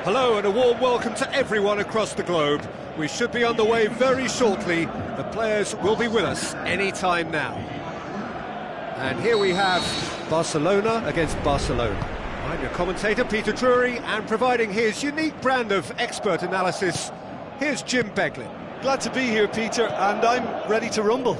Hello and a warm welcome to everyone across the globe. We should be on the way very shortly. The players will be with us any time now. And here we have Barcelona against Barcelona. I'm your commentator, Peter Drury, and providing his unique brand of expert analysis, here's Jim Beglin. Glad to be here, Peter, and I'm ready to rumble.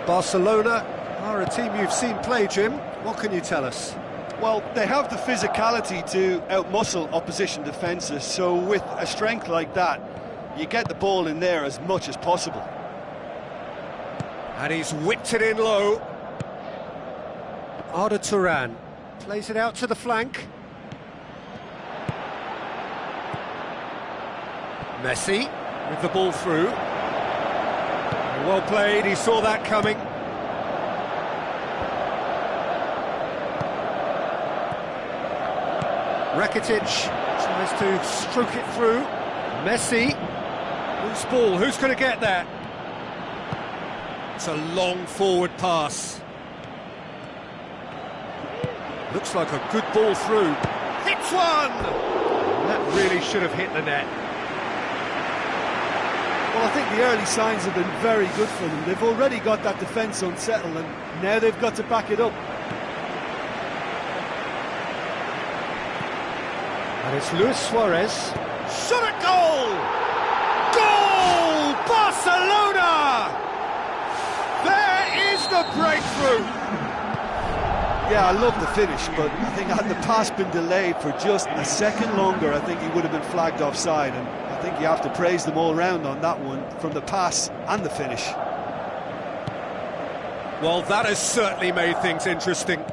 Barcelona are a team you've seen play, Jim. What can you tell us? Well, they have the physicality to outmuscle opposition defences, so with a strength like that, you get the ball in there as much as possible. And he's whipped it in low. Arda Turan plays it out to the flank. Messi with the ball through. Well played, he saw that coming. Rakitic tries to stroke it through. Messi. Loose ball, who's going to get there? It's a long forward pass. Looks like a good ball through. Hits one! That really should have hit the net. Well, I think the early signs have been very good for them. They've already got that defence unsettled, and now they've got to back it up. And it's Luis Suarez. Shot at goal! Goal! Barcelona! There is the breakthrough! Yeah, I love the finish, but I think had the pass been delayed for just a second longer, I think he would have been flagged offside, and I think you have to praise them all round on that one, from the pass and the finish. Well, that has certainly made things interesting.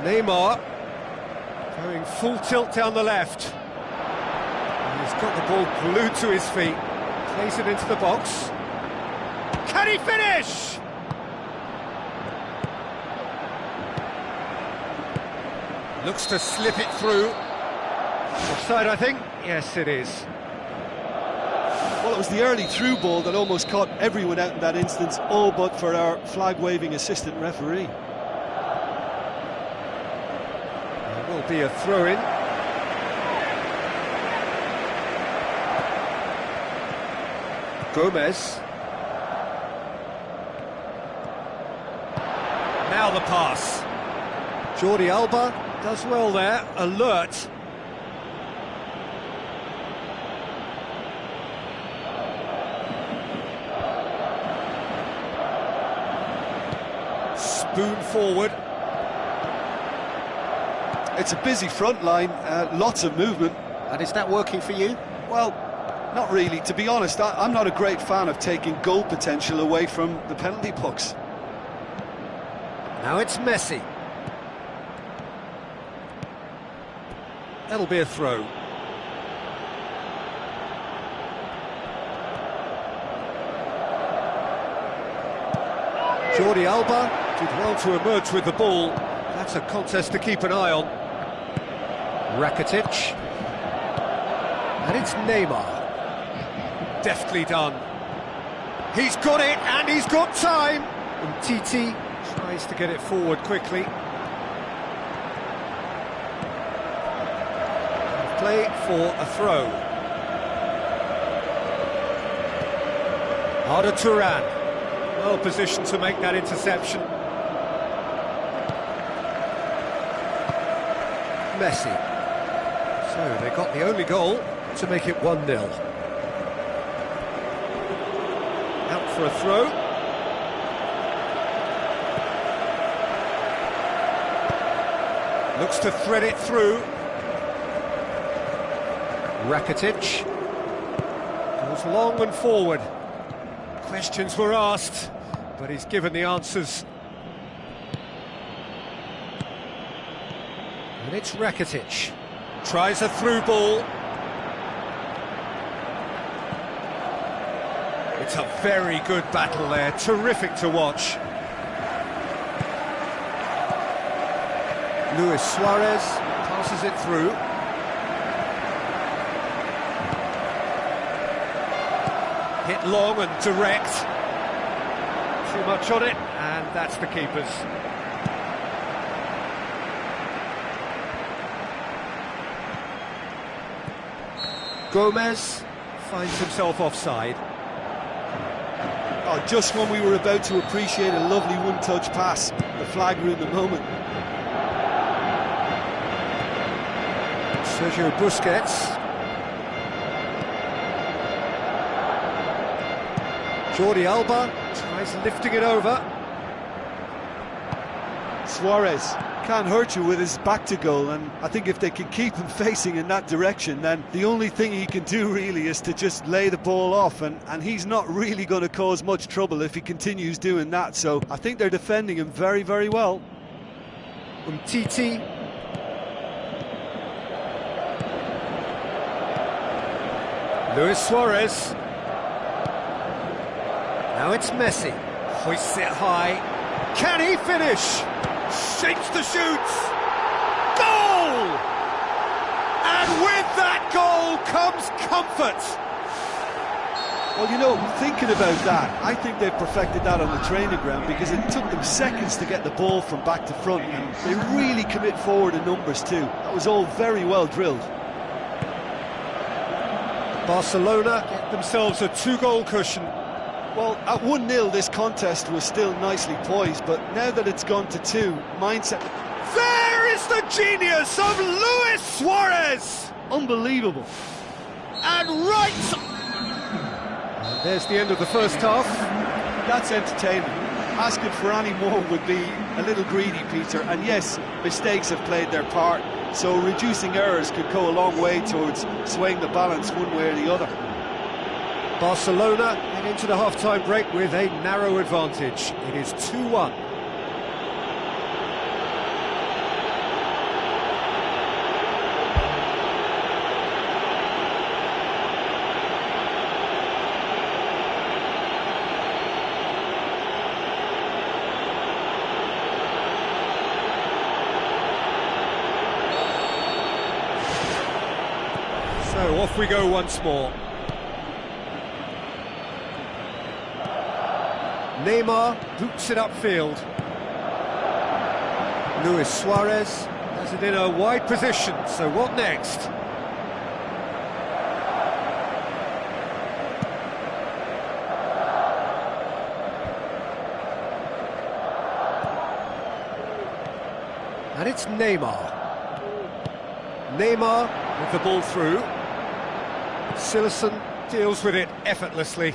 Neymar going full tilt down the left. And he's got the ball glued to his feet. Plays it into the box. Can he finish? Looks to slip it through. Offside, I think. Yes, it is. Well, it was the early through ball that almost caught everyone out in that instance, all but for our flag-waving assistant referee. There will be a throw-in. Gomez. Now the pass. Jordi Alba does well there, alert. Spoon forward. It's a busy front line, lots of movement. And is that working for you? Well, not really. To be honest, I'm not a great fan of taking goal potential away from the penalty box. Now it's Messi. That'll be a throw. Jordi Alba did well to emerge with the ball. That's a contest to keep an eye on. Rakitic. And it's Neymar. Deftly done. He's got it, and he's got time. And Titi tries to get it forward quickly. Play for a throw. Arda Turan, well positioned to make that interception. Messi. So they got the only goal to make it 1-0. Out for a throw. Looks to thread it through. Rakitic goes long and forward. Questions were asked, but he's given the answers. And it's Rakitic. Tries a through ball. It's a very good battle there, terrific to watch. Luis Suarez passes it through. Hit long and direct. Too much on it, and that's the keeper's. Gomez finds himself offside. Oh, just when we were about to appreciate a lovely one-touch pass, the flag ruined the moment. Sergio Busquets. Jordi Alba tries lifting it over. Suarez can't hurt you with his back to goal, and I think if they can keep him facing in that direction, then the only thing he can do really is to just lay the ball off, and he's not really going to cause much trouble if he continues doing that, so I think they're defending him very, very well. Titi. Luis Suarez. Now it's Messi. Hoists it high. Can he finish? Shapes the shoots. Goal! And with that goal comes comfort. Well, you know, thinking about that, I think they've perfected that on the training ground, because it took them seconds to get the ball from back to front, and they really commit forward in numbers too. That was all very well drilled. Barcelona get themselves a 2-goal cushion. Well, at 1-0 this contest was still nicely poised, but now that it's gone to 2, mindset... There is the genius of Luis Suarez! Unbelievable. And right... And there's the end of the first half. That's entertainment. Asking for any more would be a little greedy, Peter, and yes, mistakes have played their part, so reducing errors could go a long way towards swaying the balance one way or the other. Barcelona head into the half-time break with a narrow advantage. It is 2-1. So off we go once more. Neymar boots it upfield. Luis Suarez has it in a wide position, so what next? And it's Neymar. Neymar with the ball through. Silerson deals with it effortlessly.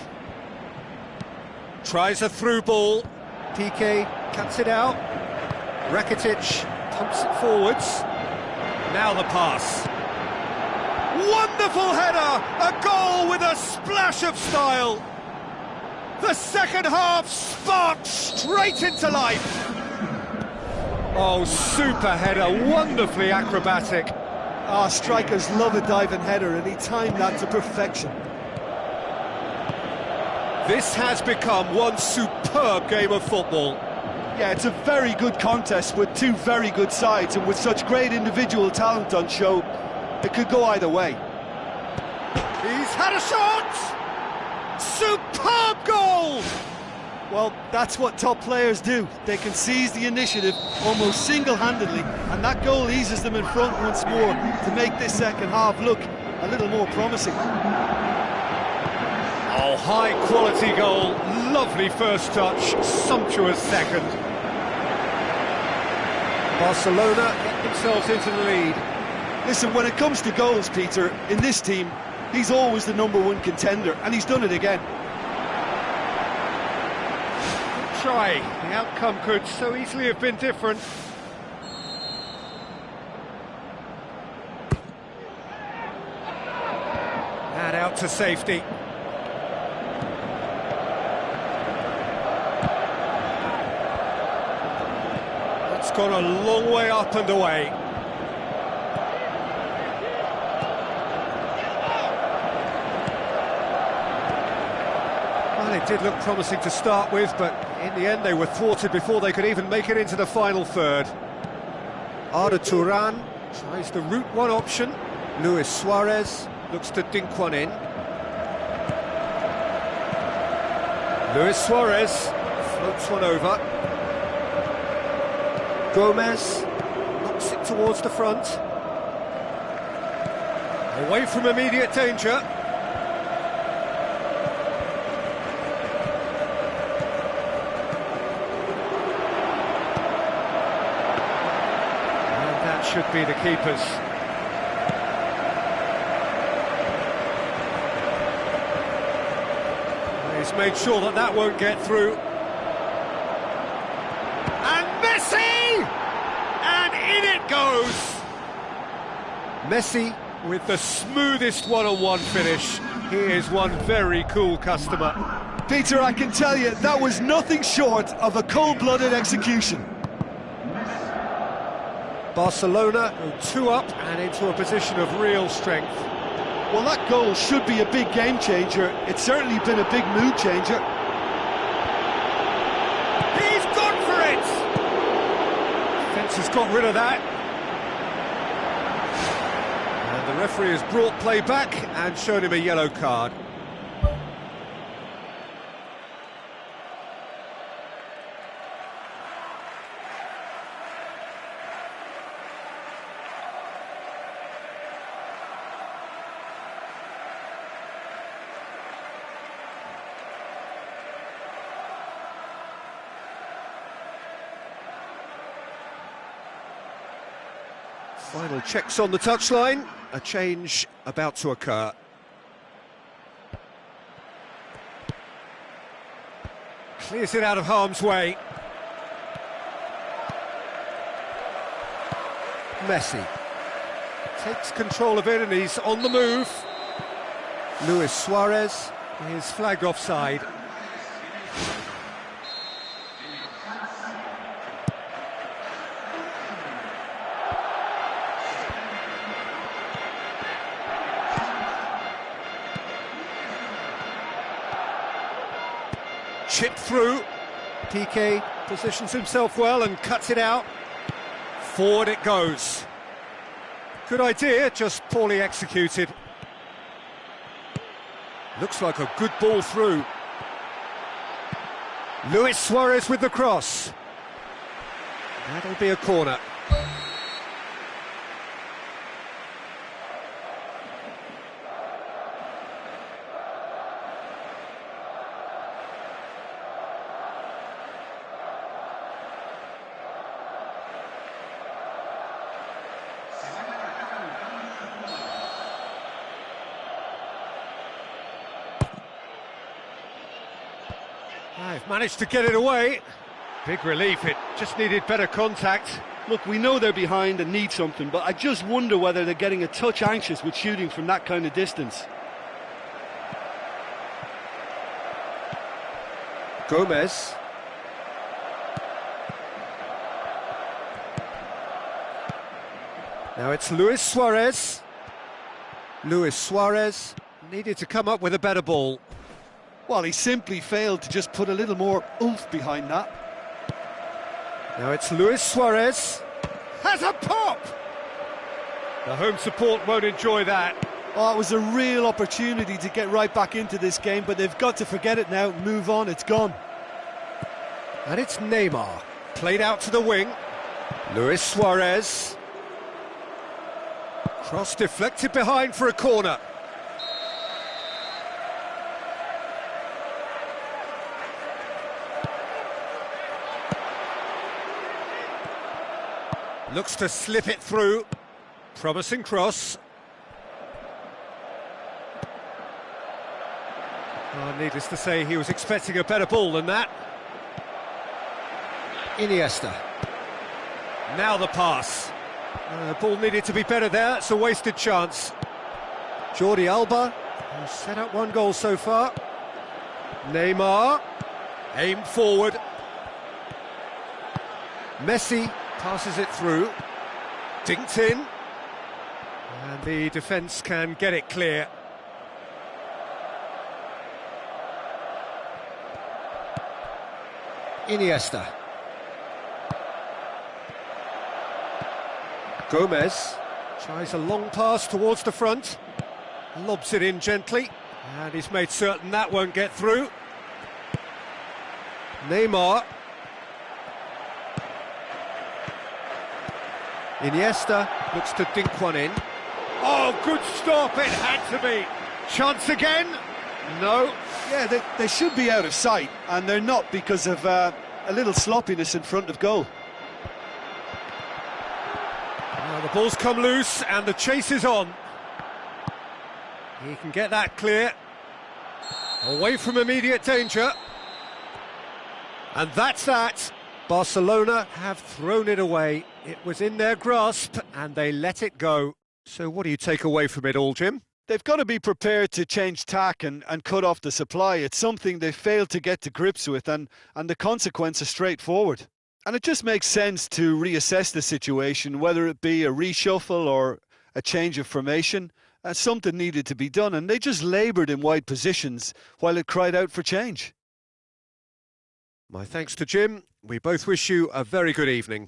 Tries a through ball. Piqué cuts it out. Rakitic pumps it forwards. Now the pass. Wonderful header! A goal with a splash of style. The second half sparked straight into life. Oh, super header, wonderfully acrobatic. Ah, strikers love a diving header, and he timed that to perfection. This has become one superb game of football. Yeah, it's a very good contest with two very good sides, and with such great individual talent on show, it could go either way. He's had a shot! Superb goal! Well, that's what top players do. They can seize the initiative almost single-handedly, and that goal eases them in front once more to make this second half look a little more promising. Oh, high-quality goal, lovely first touch, sumptuous second. Barcelona get themselves into the lead. Listen, when it comes to goals, Peter, in this team, he's always the #1 contender, and he's done it again. Try. The outcome could so easily have been different. And out to safety. It's gone a long way up and away. Well, it did look promising to start with, but in the end they were thwarted before they could even make it into the final third. Arda Turan tries the route one option. Luis Suarez looks to dink one in. Luis Suarez floats one over. Gomez knocks it towards the front. Away from immediate danger. Should be the keepers. He's made sure that that won't get through. And Messi! And in it goes! Messi with the smoothest one-on-one finish. He is one very cool customer. Peter, I can tell you, that was nothing short of a cold-blooded execution. Barcelona go 2 up and into a position of real strength. Well, that goal should be a big game changer. It's certainly been a big mood changer. He's gone for it! Defence has got rid of that. And The referee has brought play back and shown him a yellow card. Final checks on the touchline, a change about to occur. Clears it out of harm's way. Messi takes control of it and he's on the move. Luis Suarez is flagged offside. Chip through. PK positions himself well and cuts it out. Forward it goes. Good idea, just poorly executed. Looks like a good ball through. Luis Suarez with the cross. That'll be a corner. They've managed to get it away. Big relief, it just needed better contact. Look, we know they're behind and need something, but I just wonder whether they're getting a touch anxious with shooting from that kind of distance. Gomez. Now it's Luis Suarez. Luis Suarez needed to come up with a better ball. Well, he simply failed to just put a little more oomph behind that. Now it's Luis Suarez. Has a pop! The home support won't enjoy that. Oh, it was a real opportunity to get right back into this game, but they've got to forget it now, move on, it's gone. And it's Neymar, played out to the wing. Luis Suarez. Cross deflected behind for a corner. Looks to slip it through. Promising cross. Oh, needless to say, he was expecting a better ball than that. Iniesta. Now the pass. The ball needed to be better there, it's a wasted chance. Jordi Alba has set up one goal so far. Neymar, aimed forward. Messi passes it through. Dinked in. And the defence can get it clear. Iniesta. Gomez tries a long pass towards the front, lobs it in gently, and he's made certain that won't get through. Neymar. Iniesta looks to dink one in. Oh, good stop, it had to be. Chance again? No. Yeah, they should be out of sight, and they're not because of a little sloppiness in front of goal. Now the ball's come loose and the chase is on. He can get that clear. Away from immediate danger. And that's that. Barcelona have thrown it away. It was in their grasp and they let it go. So what do you take away from it all, Jim? They've got to be prepared to change tack and cut off the supply. It's something they failed to get to grips with, and the consequence is straightforward. And it just makes sense to reassess the situation, whether it be a reshuffle or a change of formation. Something needed to be done, and they just laboured in wide positions while it cried out for change. My thanks to Jim. We both wish you a very good evening.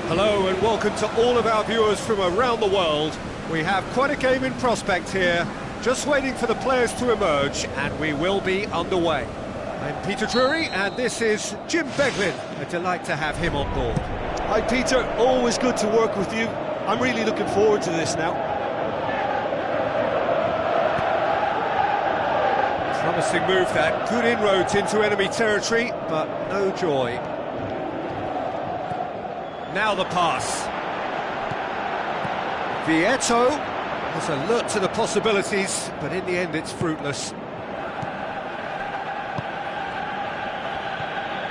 Hello and welcome to all of our viewers from around the world. We have quite a game in prospect here, just waiting for the players to emerge, and we will be underway. I'm Peter Drury, and this is Jim Beglin. A delight to have him on board. Hi Peter, always good to work with you. I'm really looking forward to this now. Promising move that, good inroads into enemy territory, but no joy. Now the pass. Vieto was alert to the possibilities, but in the end it's fruitless.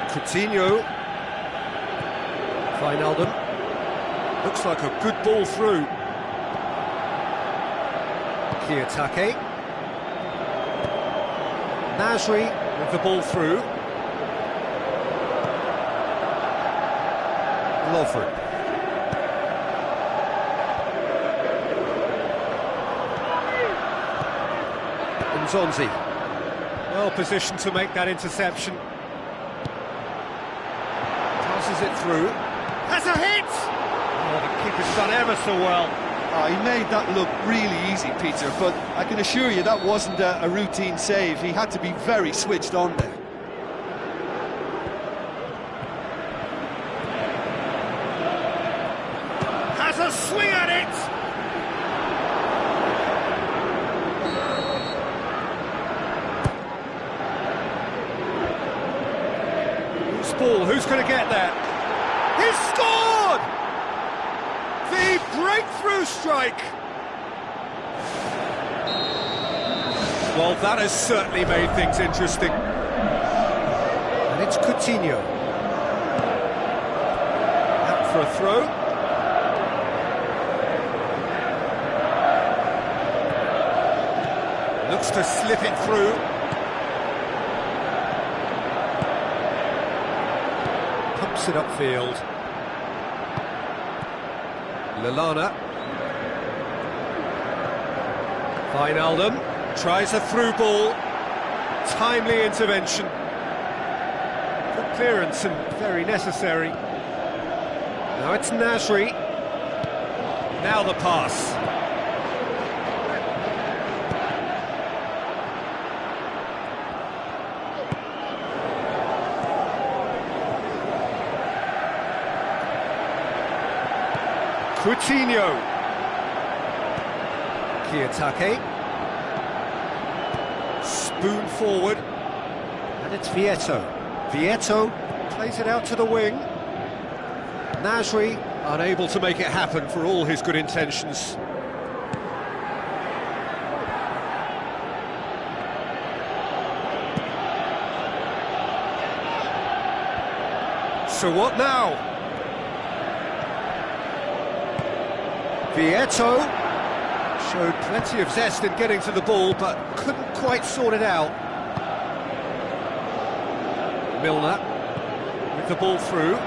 Coutinho. Wijnaldum. Looks like a good ball through. Kiyotake. Nasri with the ball through. Lovren. Zonzi. Well positioned to make that interception. Passes it through. Has a hit! Oh, the keeper's done ever so well. Oh, he made that look really easy, Peter, but I can assure you that wasn't a routine save. He had to be very switched on there. Has a swing at it! Loose ball, who's going to get there? He's scored! The breakthrough strike! Well, that has certainly made things interesting. And it's Coutinho. Out for a throw. Looks to slip it through. Pumps it upfield. Lallana. Wijnaldum tries a through ball. Timely intervention. Good clearance and very necessary. Now it's Nasri. Now the pass. Coutinho. Kiyotake. Spoon forward. And it's Vieto. Vieto plays it out to the wing. Nasri unable to make it happen for all his good intentions. So what now? Vieto showed plenty of zest in getting to the ball, but couldn't quite sort it out. Milner with the ball through.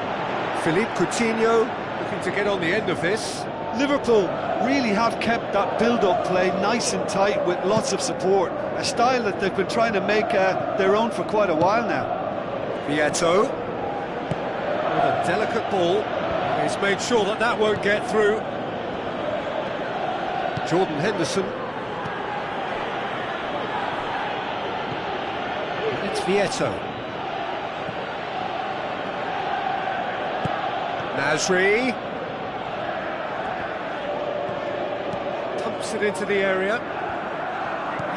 Philippe Coutinho looking to get on the end of this. Liverpool really have kept that build-up play nice and tight with lots of support, a style that they've been trying to make their own for quite a while now. Vieto with a delicate ball. He's made sure that that won't get through. Jordan Henderson. It's Vieto. Nasri. Pumps it into the area.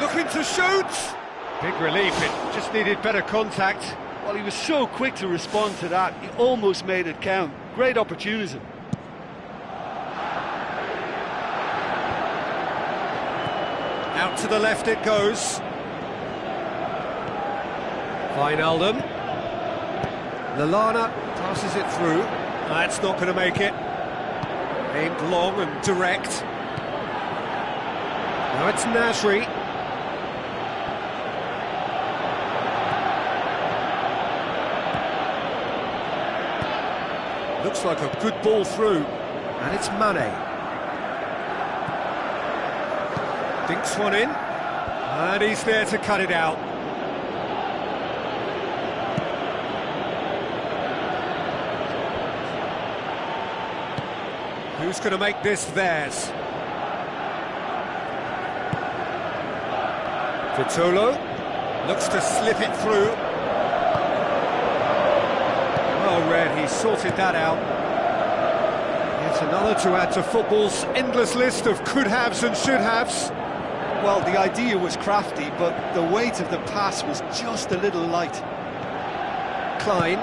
Looking to shoot! Big relief, it just needed better contact. Well, he was so quick to respond to that, he almost made it count. Great opportunity. Out to the left it goes. Wijnaldum. Lallana passes it through. That's not going to make it. Aimed long and direct. Now it's Nasri. Looks like a good ball through. And it's Mane. Dinks one in, and he's there to cut it out. Who's going to make this theirs? Vitolo looks to slip it through. Well read, he sorted that out. Yet another to add to football's endless list of could-haves and should-haves. Well, the idea was crafty, but the weight of the pass was just a little light. Klein.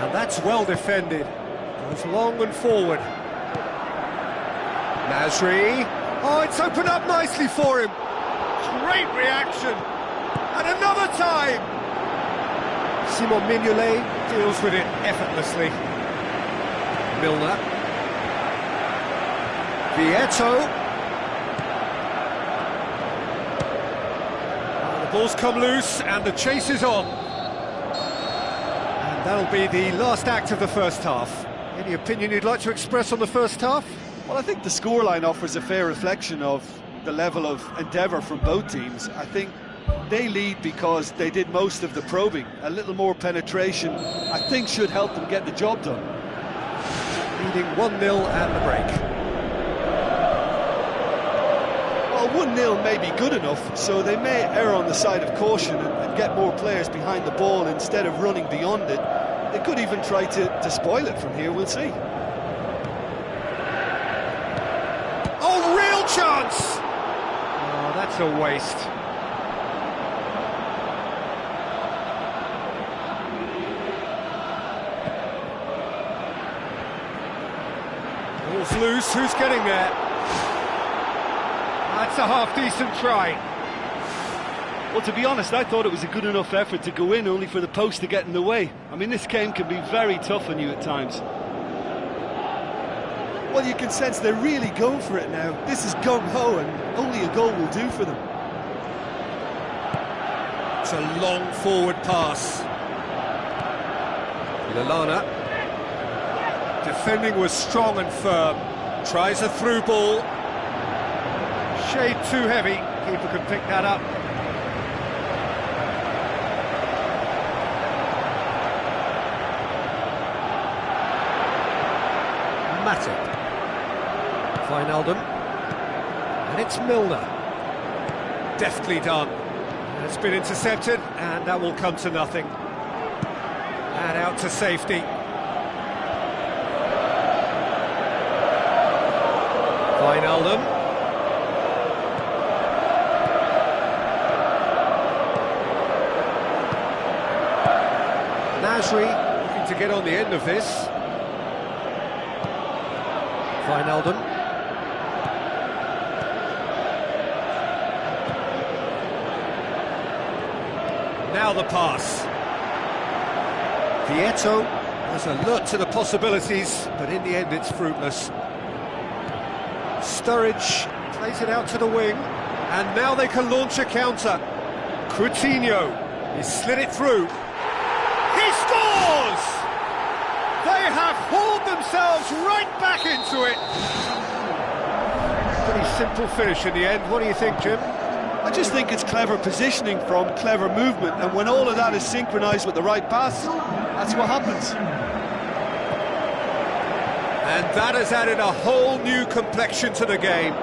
And that's well defended. Goes long and forward. Nasri. Oh, it's opened up nicely for him. Great reaction. And another time. Simon Mignolet deals with it effortlessly. Milner. Vieto. The ball's come loose and the chase is on. And that'll be the last act of the first half. Any opinion you'd like to express on the first half? Well, I think the scoreline offers a fair reflection of the level of endeavour from both teams. I think they lead because they did most of the probing. A little more penetration, I think, should help them get the job done. Leading 1-0 at the break. Well, 1-0 may be good enough, so they may err on the side of caution and get more players behind the ball instead of running beyond it. They could even try to spoil it from here, we'll see. Oh, real chance! Oh, that's a waste. Ball's loose, who's getting there? That's a half-decent try. Well, to be honest, I thought it was a good enough effort to go in, only for the post to get in the way. I mean, this game can be very tough on you at times. Well, you can sense they're really going for it now. This is gung-ho, and only a goal will do for them. It's a long forward pass. Lallana. Defending was strong and firm. Tries a through ball. Shade too heavy. Keeper can pick that up. Matic. Wijnaldum. And it's Milner. Deftly done. It's been intercepted, and that will come to nothing. And out to safety. Wijnaldum. Nasri looking to get on the end of this. Wijnaldum. Now the pass. Vieto was alert to the possibilities, but in the end it's fruitless. Sturridge plays it out to the wing, and now they can launch a counter. Coutinho, he slid it through. He scores! They have hauled themselves right back into it. Pretty simple finish in the end. What do you think, Jim? I just think it's clever positioning from clever movement, and when all of that is synchronised with the right pass, that's what happens. And that has added a whole new complexion to the game.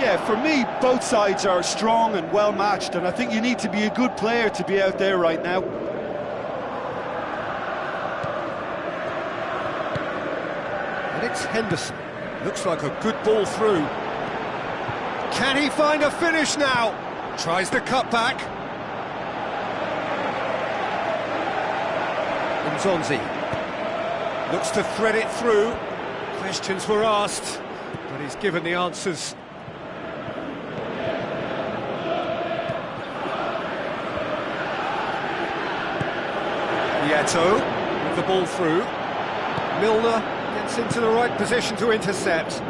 Yeah, for me, both sides are strong and well matched, and I think you need to be a good player to be out there right now. And it's Henderson. Looks like a good ball through. Can he find a finish now? Tries the cut back. Nzonzi looks to thread it through. Questions were asked, but he's given the answers. Vieto with the ball through. Milner gets into the right position to intercept.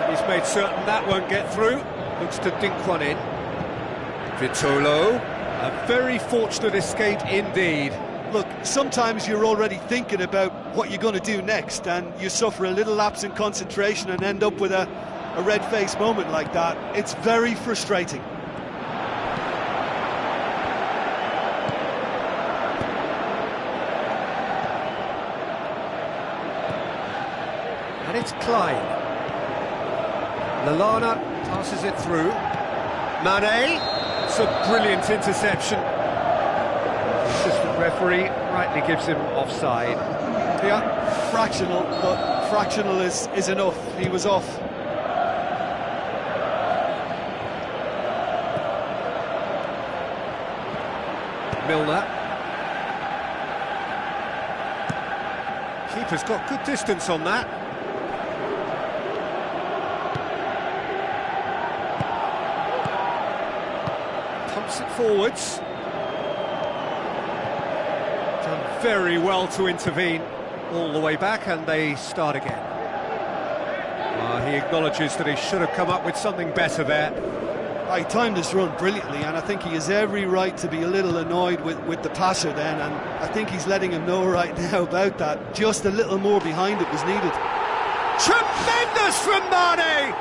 And he's made certain that won't get through. Looks to dink one in. Vitolo, a very fortunate escape indeed. Look, sometimes you're already thinking about what you're going to do next, and you suffer a little lapse in concentration and end up with a red-faced moment like that. It's very frustrating. And it's Klein. Lallana passes it through. Mane, it's a brilliant interception. Assistant referee rightly gives him offside. Yeah, fractional, but fractional is enough. He was off. Milner. Keeper's got good distance on that. Pumps it forwards. Done very well to intervene all the way back, and they start again. He acknowledges that he should have come up with something better there. He timed his run brilliantly, and I think he has every right to be a little annoyed with the passer then, and I think he's letting him know right now about that. Just a little more behind it was needed. Tremendous from Mane!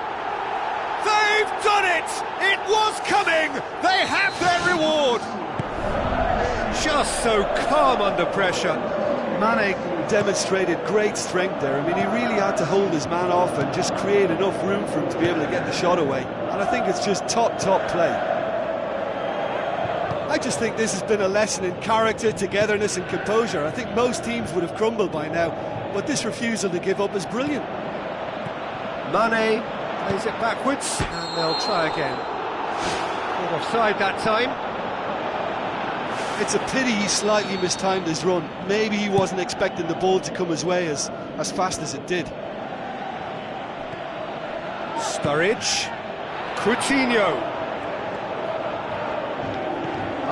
They've done it! It was coming! They have their reward! Just so calm under pressure. Mane demonstrated great strength there. I mean, he really had to hold his man off and just create enough room for him to be able to get the shot away. And I think it's just top play. I just think this has been a lesson in character, togetherness and composure. I think most teams would have crumbled by now, but this refusal to give up is brilliant. Mane plays it backwards, and they'll try again. Caught offside that time. It's a pity he slightly mistimed his run. Maybe he wasn't expecting the ball to come his way as fast as it did. Sturridge. Coutinho.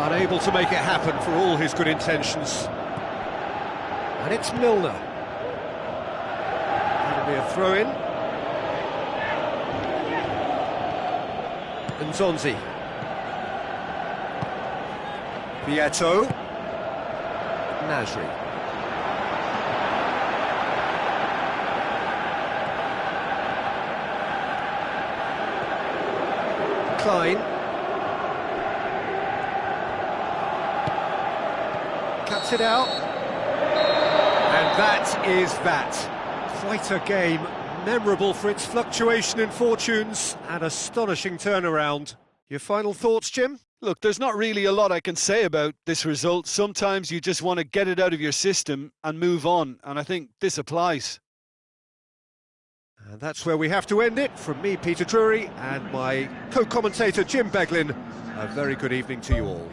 Unable to make it happen for all his good intentions. And it's Milner. That'll be a throw-in. And Zonzi. Vieto. Nasri. Klein. Cuts it out. And that is that. Quite a game. Memorable for its fluctuation in fortunes and astonishing turnaround. Your final thoughts, Jim? Look, there's not really a lot I can say about this result. Sometimes you just want to get it out of your system and move on, and I think this applies. And that's where we have to end it. From me, Peter Drury, and my co-commentator, Jim Beglin, a very good evening to you all.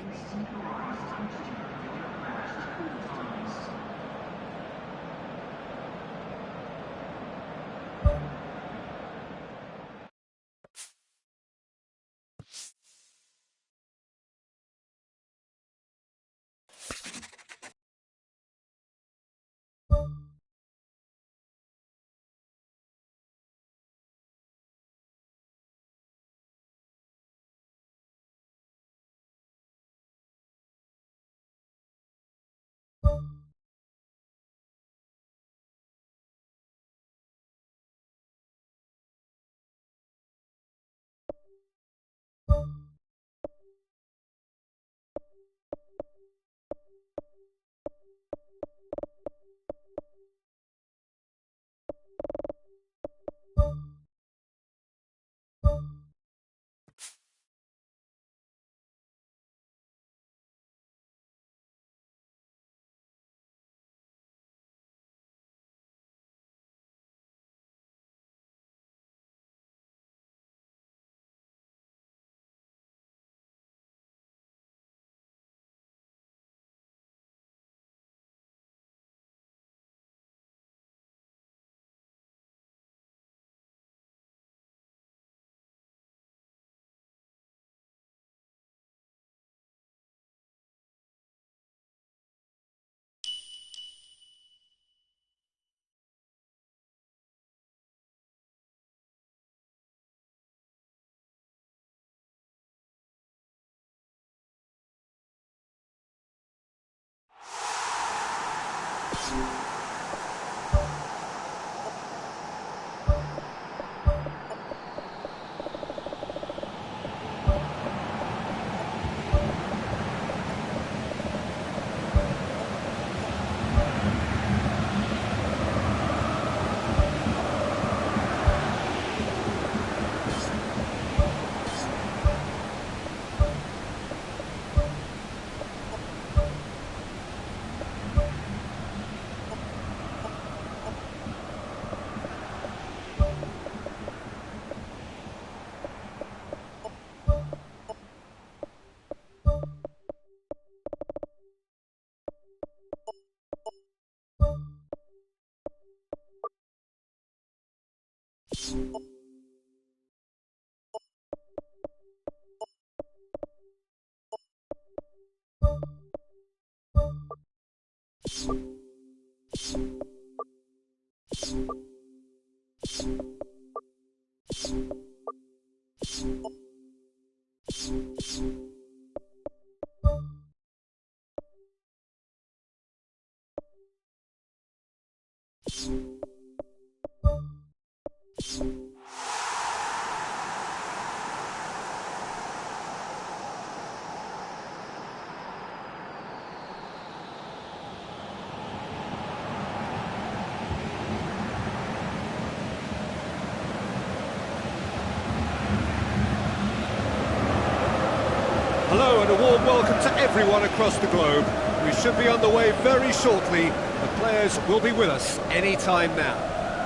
hello and a warm welcome to everyone across the globe. We should be on the way very shortly. The players will be with us any time now.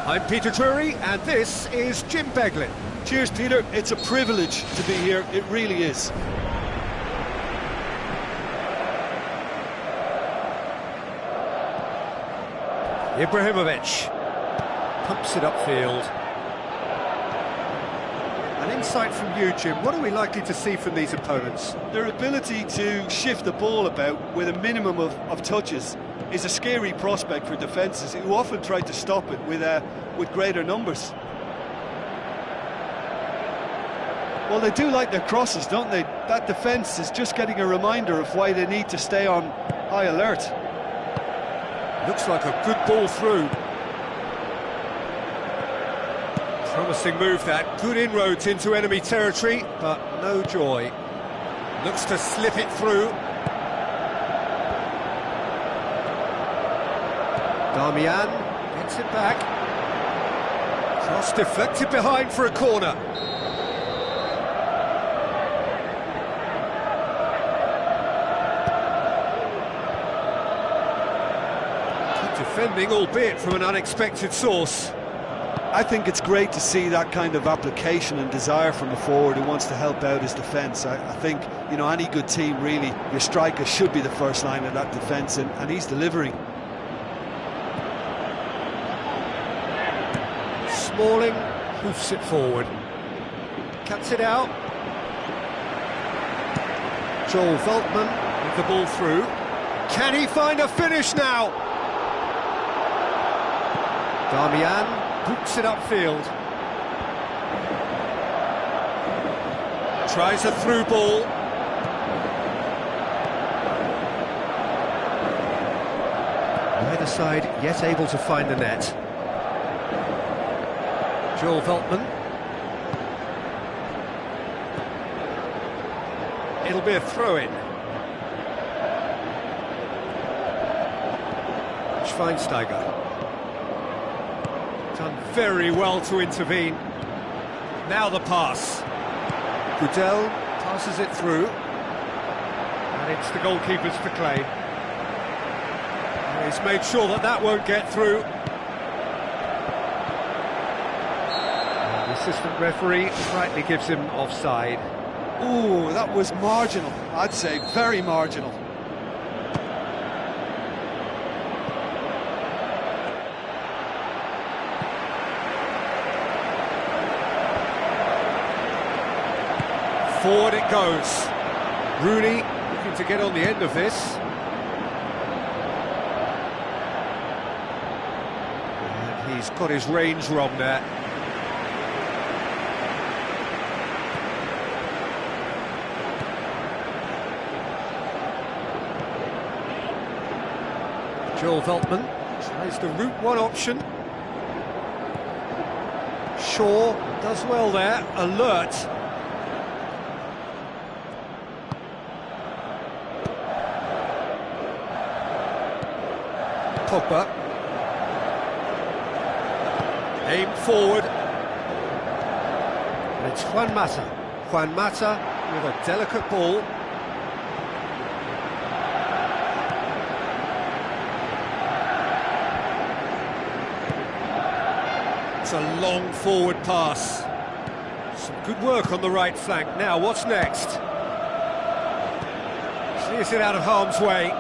I'm Peter Drury and this is Jim Beglin. Cheers, Peter. It's a privilege to be here. It really is. Ibrahimovic pumps it upfield. An insight from you, Jim. What are we likely to see from these opponents? Their ability to shift the ball about with a minimum of touches is a scary prospect for defences who often try to stop it with greater numbers. Well, they do like their crosses, don't they? That defence is just getting a reminder of why they need to stay on high alert. Looks like a good ball through. Promising move that. Good inroads into enemy territory, but no joy. Looks to slip it through. Darmian gets it back. Cross deflected behind for a corner. Defending, albeit from an unexpected source. I think it's great to see that kind of application and desire from a forward who wants to help out his defence. I think, you know, any good team, really, your striker should be the first line of that defence, and he's delivering. Smalling hoofs it forward. Cuts it out. Joel Veltman with the ball through. Can he find a finish now? Darmian boots it upfield. Tries a through ball. Neither side yet able to find the net. Joel Veltman. It'll be a throw-in. Schweinsteiger. Done very well to intervene. Now the pass. Goodell passes it through. And it's the goalkeepers to claim. He's made sure that that won't get through. And the assistant referee rightly gives him offside. Ooh, that was marginal. I'd say very marginal. Forward it goes. Rooney looking to get on the end of this. And he's got his range wrong there. Joel Veltman tries the route one option. Shaw does well there, alert. Pogba. Aimed forward. And it's Juan Mata. Juan Mata with a delicate ball. It's a long forward pass. Some good work on the right flank. Now, what's next? Clears it out of harm's way.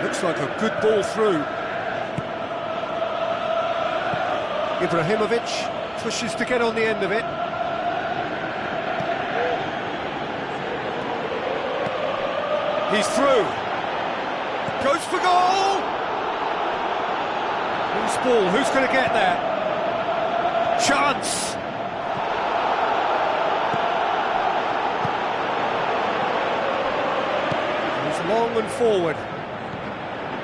Looks like a good ball through. Ibrahimovic pushes to get on the end of it. He's through. Goes for goal! Loose ball, who's going to get there? Chance! He's long and forward.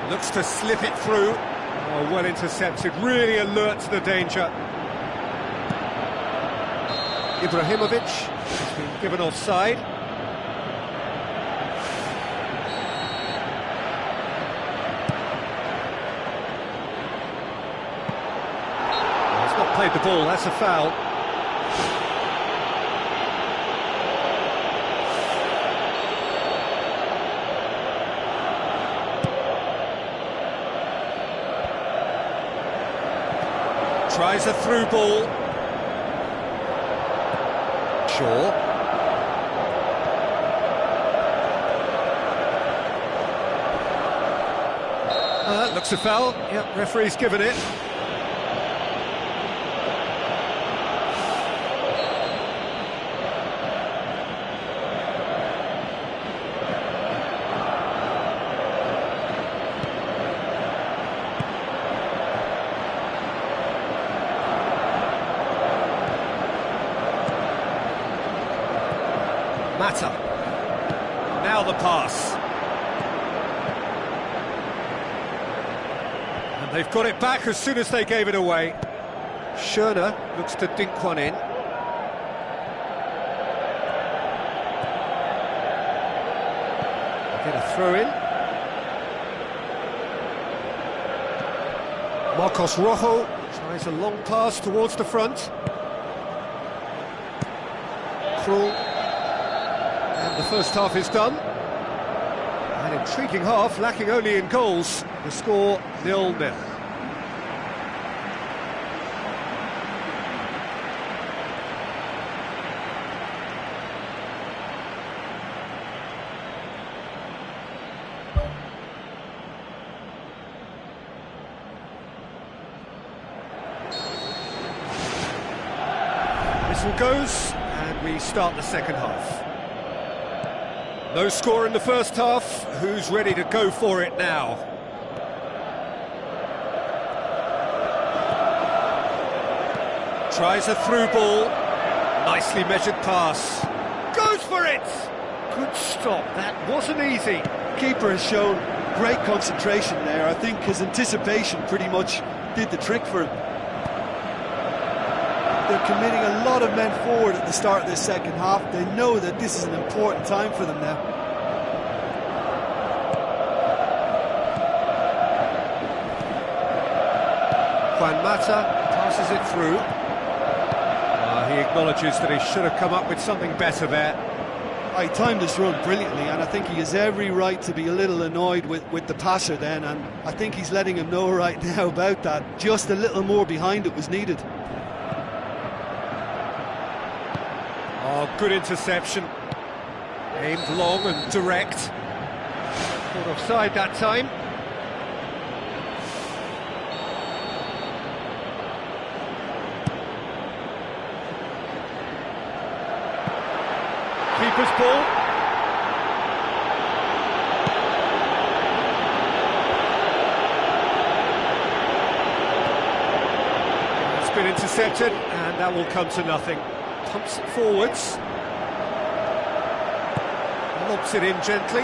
Looks to slip it through. Oh, well intercepted, really alert to the danger. Ibrahimovic has been given offside. played the ball, that's a foul. Tries a through ball. Shaw. Looks a foul. Yep, referee's given it. Mata. Now the pass. And they've got it back as soon as they gave it away. Schöner looks to dink one in. Get a throw in. Marcos Rojo tries a long pass towards the front. Krul. And the first half is done. An intriguing half, lacking only in goals. The score 0-0. Whistle goes, and we start the second half. No score in the first half. Who's ready to go for it now? Tries a through ball. Nicely measured pass. Goes for it! Good stop. That wasn't easy. Keeper has shown great concentration there. I think his anticipation pretty much did the trick for him. They're committing a lot of men forward at the start of this second half. They know that this is an important time for them now. Juan Mata passes it through. He acknowledges that he should have come up with something better there. He timed his run brilliantly, and I think he has every right to be a little annoyed with the passer then, and I think he's letting him know right now about that. Just a little more behind it was needed. Oh, good interception. Aimed long and direct. Caught offside that time. Keeper's ball. It's been intercepted, and that will come to nothing. Pumps it forwards. Lobs it in gently.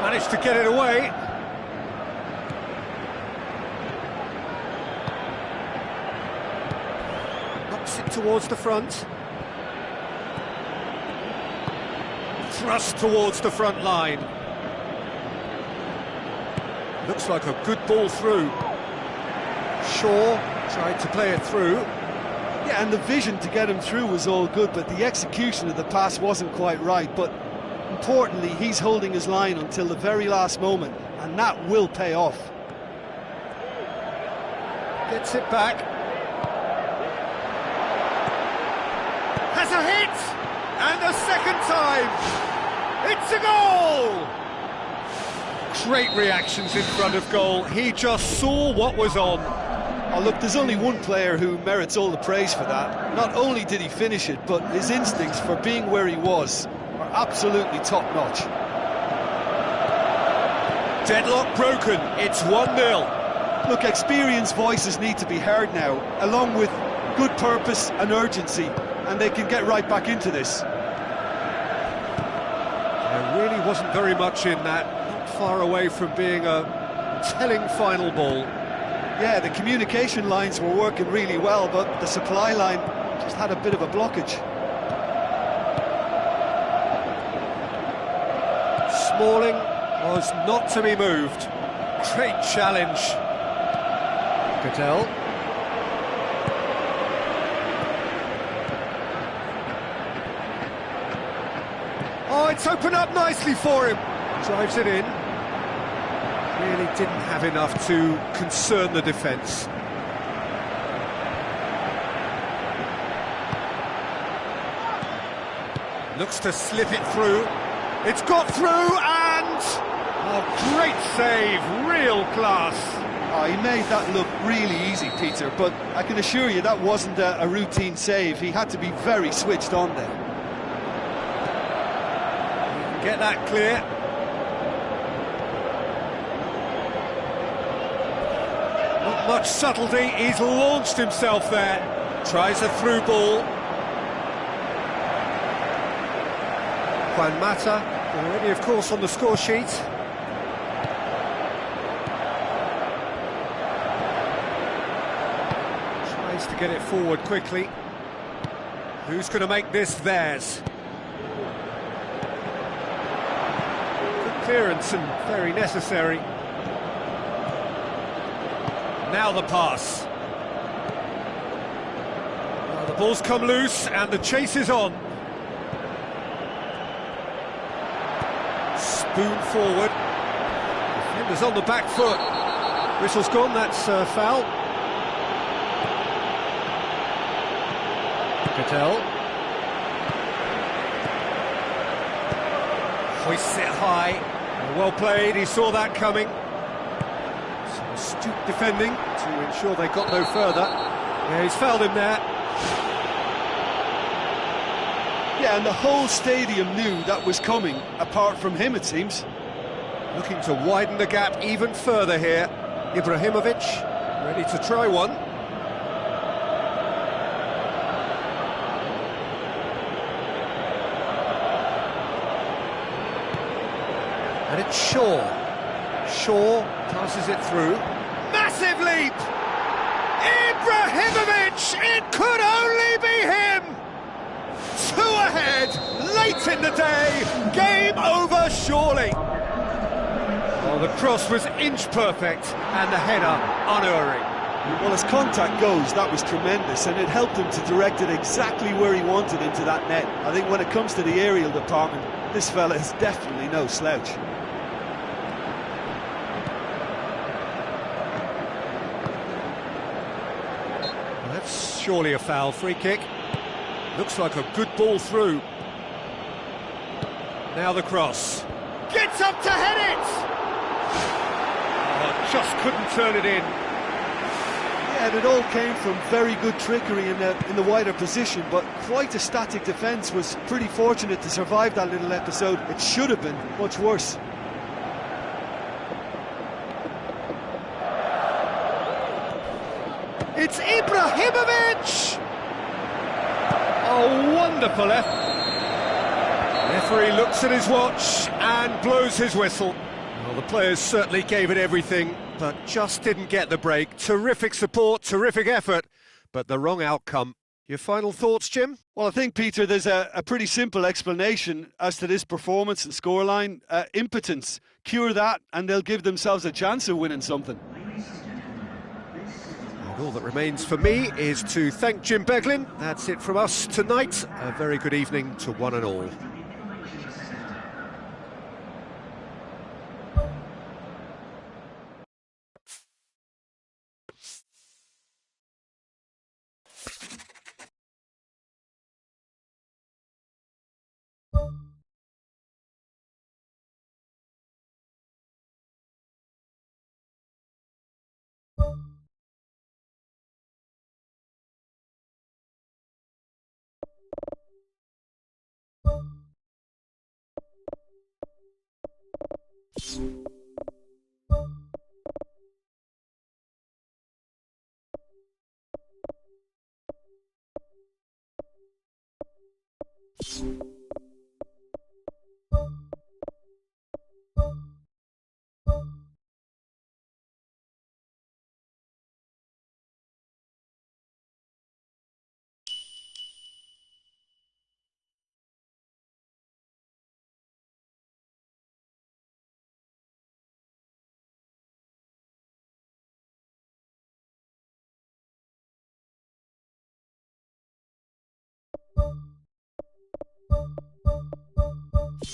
Managed to get it away. Knocks it towards the front. Thrust towards the front line. Looks like a good ball through. Shaw tried to play it through. Yeah, and the vision to get him through was all good, but the execution of the pass wasn't quite right. But importantly, he's holding his line until the very last moment, and that will pay off. Gets it back. Has a hit! And a second time! It's a goal! Great reactions in front of goal. He just saw what was on. Oh, look, there's only one player who merits all the praise for that. Not only did he finish it, but his instincts for being where he was are absolutely top-notch. Deadlock broken. It's 1-0. Look, experienced voices need to be heard now, along with good purpose and urgency, and they can get right back into this. There really wasn't very much in that. Not far away from being a telling final ball. Yeah, the communication lines were working really well, but the supply line just had a bit of a blockage. Smalling was not to be moved. Great challenge. Goodell. Oh, it's opened up nicely for him. Drives it in. Really didn't have enough to concern the defence. Looks to slip it through. It's got through and... oh, great save, real class. Oh, he made that look really easy, Peter, but I can assure you that wasn't a routine save. He had to be very switched on there. Get that clear. Not much subtlety, he's launched himself there. Tries a through ball. Juan Mata, already of course on the score sheet. Tries to get it forward quickly. Who's going to make this theirs? Good clearance and very necessary. Now the pass. Well, the ball's come loose and the chase is on. Spoon forward. Defender's on the back foot. Whistle's gone, that's foul. Cattell. Hoists it high. Well played, he saw that coming. Some astute defending to ensure they got no further. Yeah, he's fouled him there. Yeah, and the whole stadium knew that was coming, apart from him, it seems. Looking to widen the gap even further here. Ibrahimovic, ready to try one. And it's Shaw. Shaw passes it through. Massive leap! Ibrahimovic! It could only be him! 2 ahead, late in the day, game over surely. Well, the cross was inch perfect and the header unerring. Well, as contact goes, that was tremendous, and it helped him to direct it exactly where he wanted into that net. I think when it comes to the aerial department, this fella is definitely no slouch. That's surely a foul. Free kick. Looks like a good ball through. Now the cross. Gets up to head it! Oh, just couldn't turn it in. Yeah, and it all came from very good trickery in the wider position, but quite a static defence. Was pretty fortunate to survive that little episode. It should have been much worse. It's Ibrahimovic! Oh, wonderful effort. Referee looks at his watch and blows his whistle. Well, the players certainly gave it everything, but just didn't get the break. Terrific support, terrific effort, but the wrong outcome. Your final thoughts, Jim? Well, I think, Peter, there's a pretty simple explanation as to this performance and scoreline. Impotence. Cure that, and they'll give themselves a chance of winning something. All that remains for me is to thank Jim Beglin. That's it from us tonight. A very good evening to one and all. So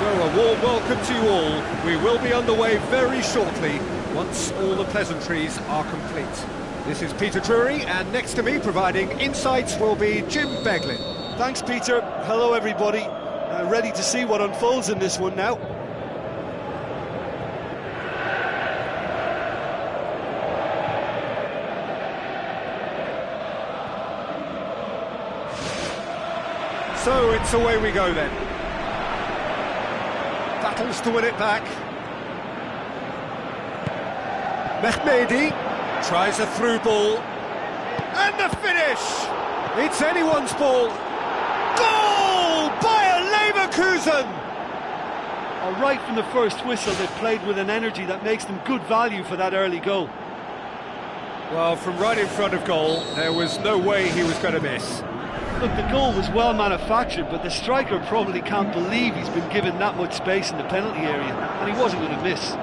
a warm welcome to you all. We will be underway very shortly, once all the pleasantries are complete. This is Peter Drury, and next to me providing insights will be Jim Beglin. Thanks, Peter. Hello, everybody. Ready to see what unfolds in this one now. So it's away we go then. Battles to win it back. Mehmedi tries a through ball. And the finish! It's anyone's ball. Goal! Bayer Leverkusen! Right from the first whistle, they've played with an energy that makes them good value for that early goal. Well, from right in front of goal, there was no way he was going to miss. Look, the goal was well manufactured, but the striker probably can't believe he's been given that much space in the penalty area, and he wasn't going to miss.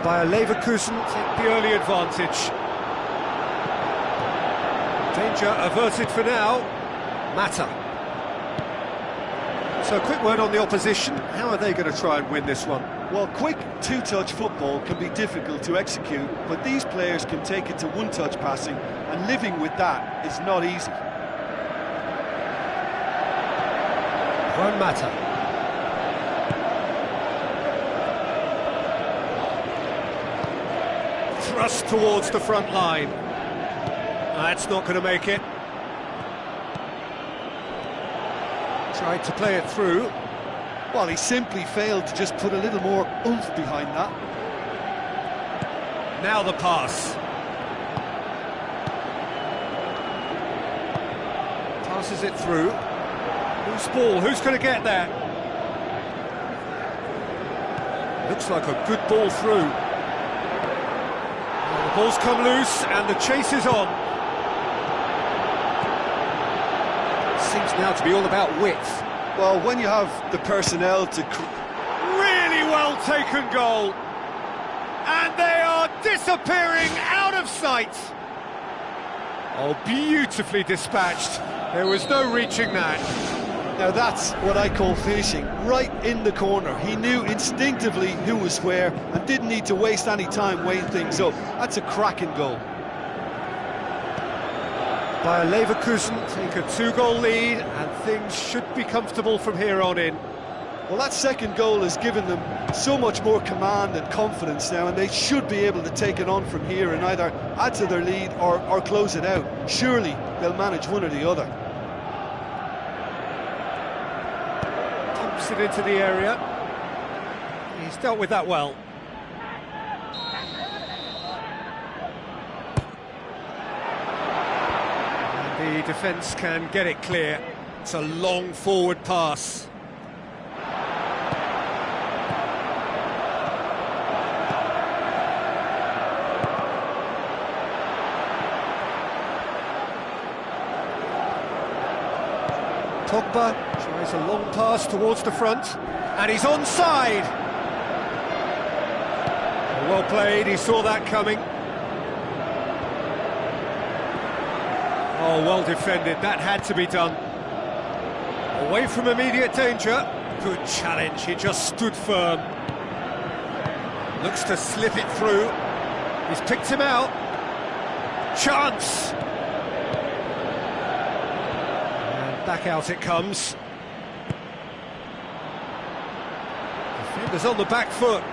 Bayer Leverkusen take the early advantage. Danger averted for now. Mata. So a quick word on the opposition. How are they going to try and win this one? Well, quick two-touch football can be difficult to execute, but these players can take it to one-touch passing, and living with that is not easy. Juan Mata. Thrust towards the front line. That's not going to make it. Tried to play it through. Well, he simply failed to just put a little more oomph behind that. Now the pass. Passes it through. Who's ball? Who's going to get there? Looks like a good ball through. Well, the ball's come loose and the chase is on. Seems now to be all about width. Well, when you have the personnel to... Really well taken goal. And they are disappearing out of sight. Oh, beautifully dispatched. There was no reaching that. Now that's what I call finishing, right in the corner. He knew instinctively who was where and didn't need to waste any time weighing things up. That's a cracking goal. Bayer Leverkusen take a 2-goal lead, and things should be comfortable from here on in. Well, that second goal has given them so much more command and confidence now, and they should be able to take it on from here and either add to their lead or close it out. Surely they'll manage one or the other. Pumps it into the area. He's dealt with that well. The defence can get it clear. It's a long forward pass. Pogba tries a long pass towards the front, and he's onside. Well played, he saw that coming. Oh, well defended, that had to be done. Away from immediate danger. Good challenge, he just stood firm. Looks to slip it through. He's picked him out. Chance! And back out it comes. Defenders on the back foot.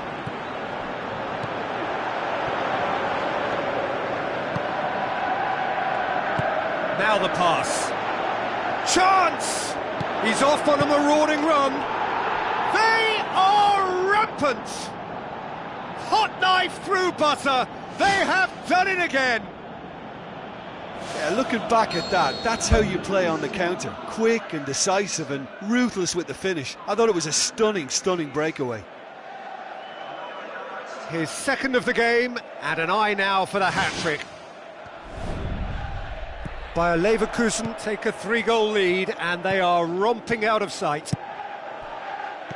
Now the pass. Chance! He's off on a marauding run. They are rampant! Hot knife through butter. They have done it again. Yeah, looking back at that, that's how you play on the counter. Quick and decisive and ruthless with the finish. I thought it was a stunning, stunning breakaway. His second of the game, and an eye now for the hat-trick. Bayer Leverkusen take a 3-goal lead, and they are romping out of sight.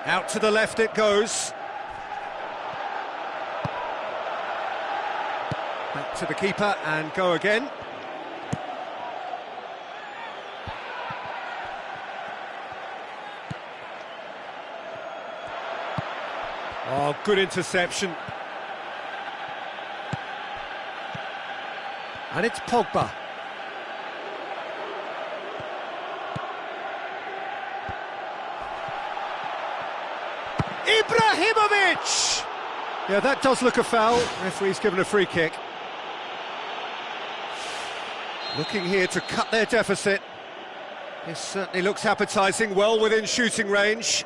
Out to the left it goes. Back to the keeper and go again. Oh, good interception. And it's Pogba. Ibrahimovic! Yeah, that does look a foul. Referee's given a free kick. Looking here to cut their deficit. This certainly looks appetising, well within shooting range.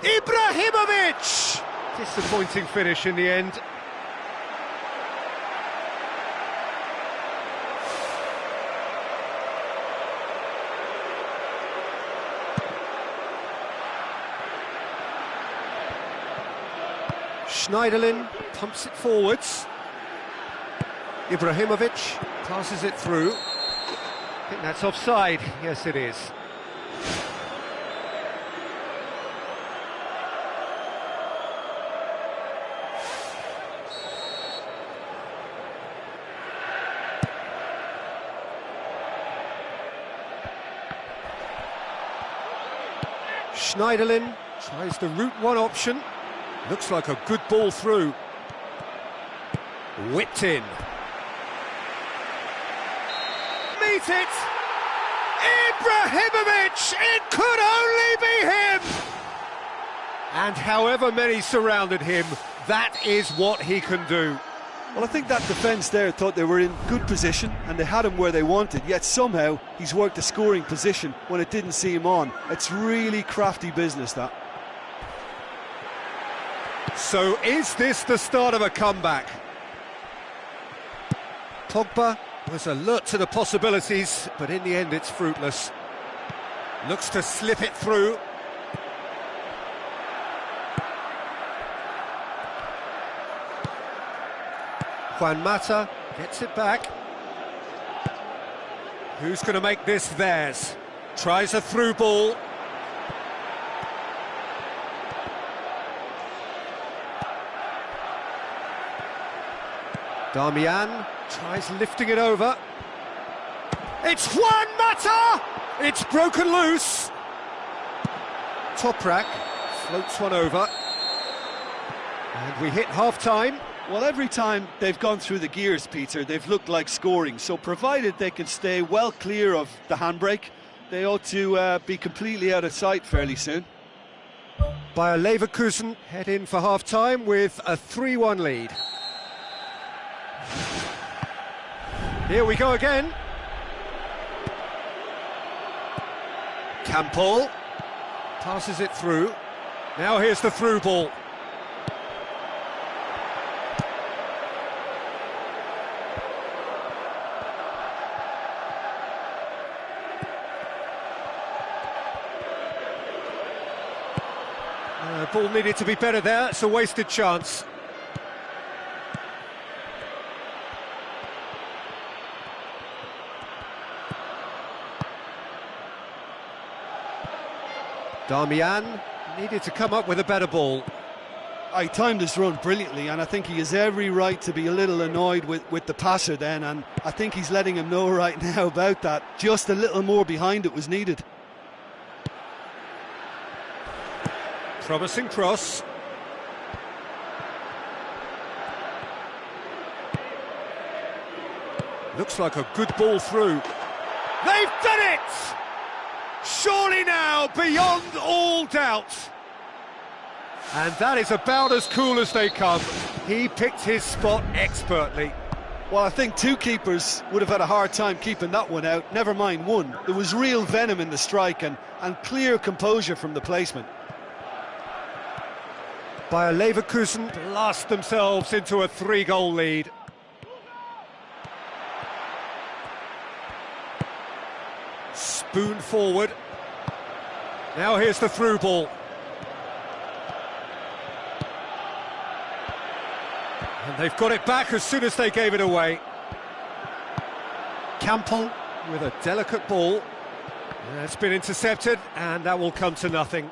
Ibrahimovic! Disappointing finish in the end. Schneiderlin pumps it forwards. Ibrahimovic passes it through. I think that's offside. Yes, it is. Schneiderlin tries the route one option. Looks like a good ball through. Whipped in. Meet it! Ibrahimovic! It could only be him! And however many surrounded him, that is what he can do. Well, I think that defence there thought they were in good position and they had him where they wanted, yet somehow he's worked a scoring position when it didn't see him on. It's really crafty business, that. So is this the start of a comeback? Pogba was alert to the possibilities, but in the end it's fruitless. Looks to slip it through. Juan Mata gets it back. Who's going to make this theirs? Tries a through ball. Darmian tries lifting it over. It's Juan Mata! It's broken loose. Toprak floats one over. And we hit half-time. Well, every time they've gone through the gears, Peter, they've looked like scoring. So provided they can stay well clear of the handbrake, they ought to be completely out of sight fairly soon. Bayer Leverkusen head in for half-time with a 3-1 lead. Here we go again. Campbell passes it through. Now here's the through ball. Ball needed to be better there. It's a wasted chance. Darmian Needed to come up with a better ball. He timed his run brilliantly, and I think he has every right to be a little annoyed with the passer then, and I think he's letting him know right now about that. Just a little more behind it was needed. Promising cross. Looks like a good ball through. They've done it! Surely now, beyond all doubt. And that is about as cool as they come. He picked his spot expertly. Well, I think two keepers would have had a hard time keeping that one out, never mind one. There was real venom in the strike and clear composure from the placement. Bayer Leverkusen blast themselves into a 3-goal lead. Spoon forward. Now here's the through ball. And they've got it back as soon as they gave it away. Campbell with a delicate ball. It's been intercepted, and that will come to nothing.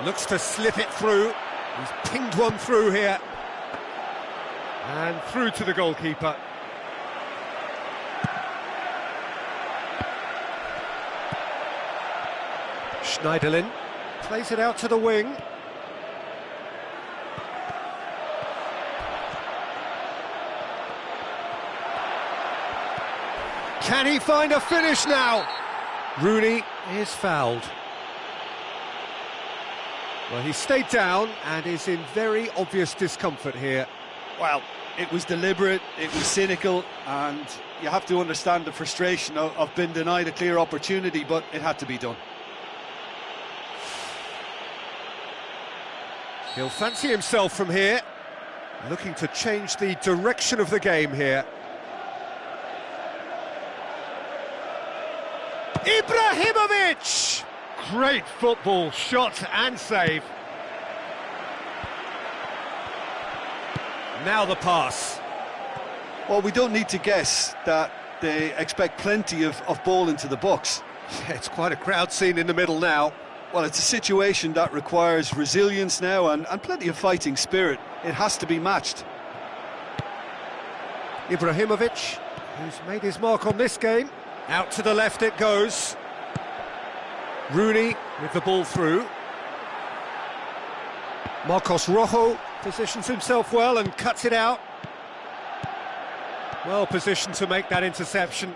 Looks to slip it through. He's pinged one through here. And through to the goalkeeper. Schneiderlin plays it out to the wing. Can he find a finish now? Rooney is fouled. Well, he stayed down and is in very obvious discomfort here. Well, it was deliberate, it was cynical, and you have to understand the frustration of being denied a clear opportunity, but it had to be done. He'll fancy himself from here, looking to change the direction of the game here. Ibrahimovic! Great football, shot and save. Now the pass. Well, we don't need to guess that they expect plenty of ball into the box. It's quite a crowd scene in the middle now. Well, it's a situation that requires resilience now and plenty of fighting spirit. It has to be matched. Ibrahimovic, who's made his mark on this game. Out to the left it goes. Rooney with the ball through. Marcos Rojo positions himself well and cuts it out. Well positioned to make that interception.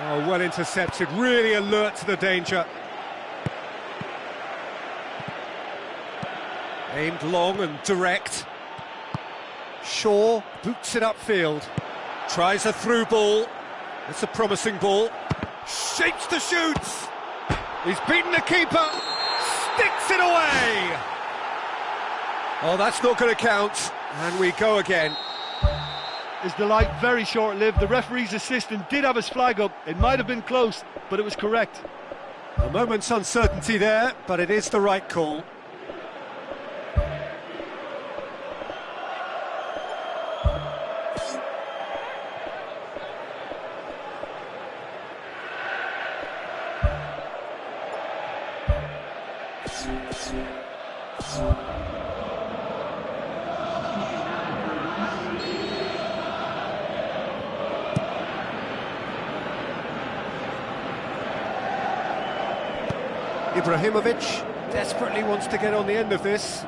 Oh, well intercepted, really alert to the danger. Aimed long and direct. Shaw boots it upfield. Tries a through ball. It's a promising ball. Shapes the shoots. He's beaten the keeper. Sticks it away. Oh, that's not going to count. And we go again. His delight very short-lived. The referee's assistant did have his flag up. It might have been close, but it was correct. A moment's uncertainty there, but it is the right call. Ibrahimovic desperately wants to get on the end of this.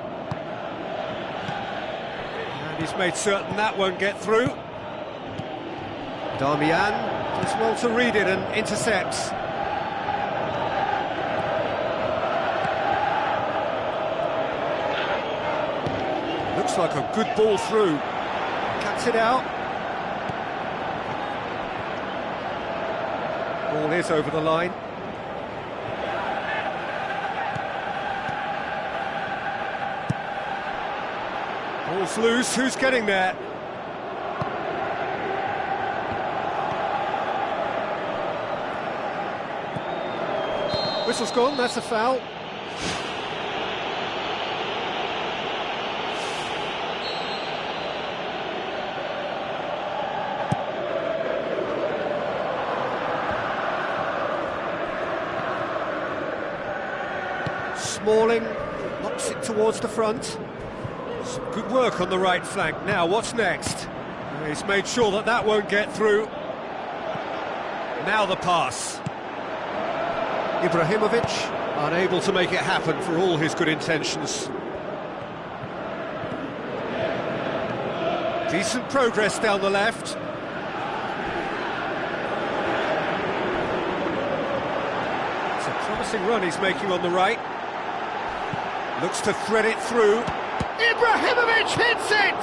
And he's made certain that won't get through. Darmian does well to read it and intercepts. Looks like a good ball through. Cuts it out. Ball is over the line. Ball's loose, who's getting there? Whistle's gone, that's a foul. Smalling knocks it towards the front. Some good work on the right flank. Now, what's next? He's made sure that that won't get through. Now the pass. Ibrahimovic, unable to make it happen for all his good intentions. Decent progress down the left. It's a promising run he's making on the right. Looks to thread it through. Ibrahimovic hits it!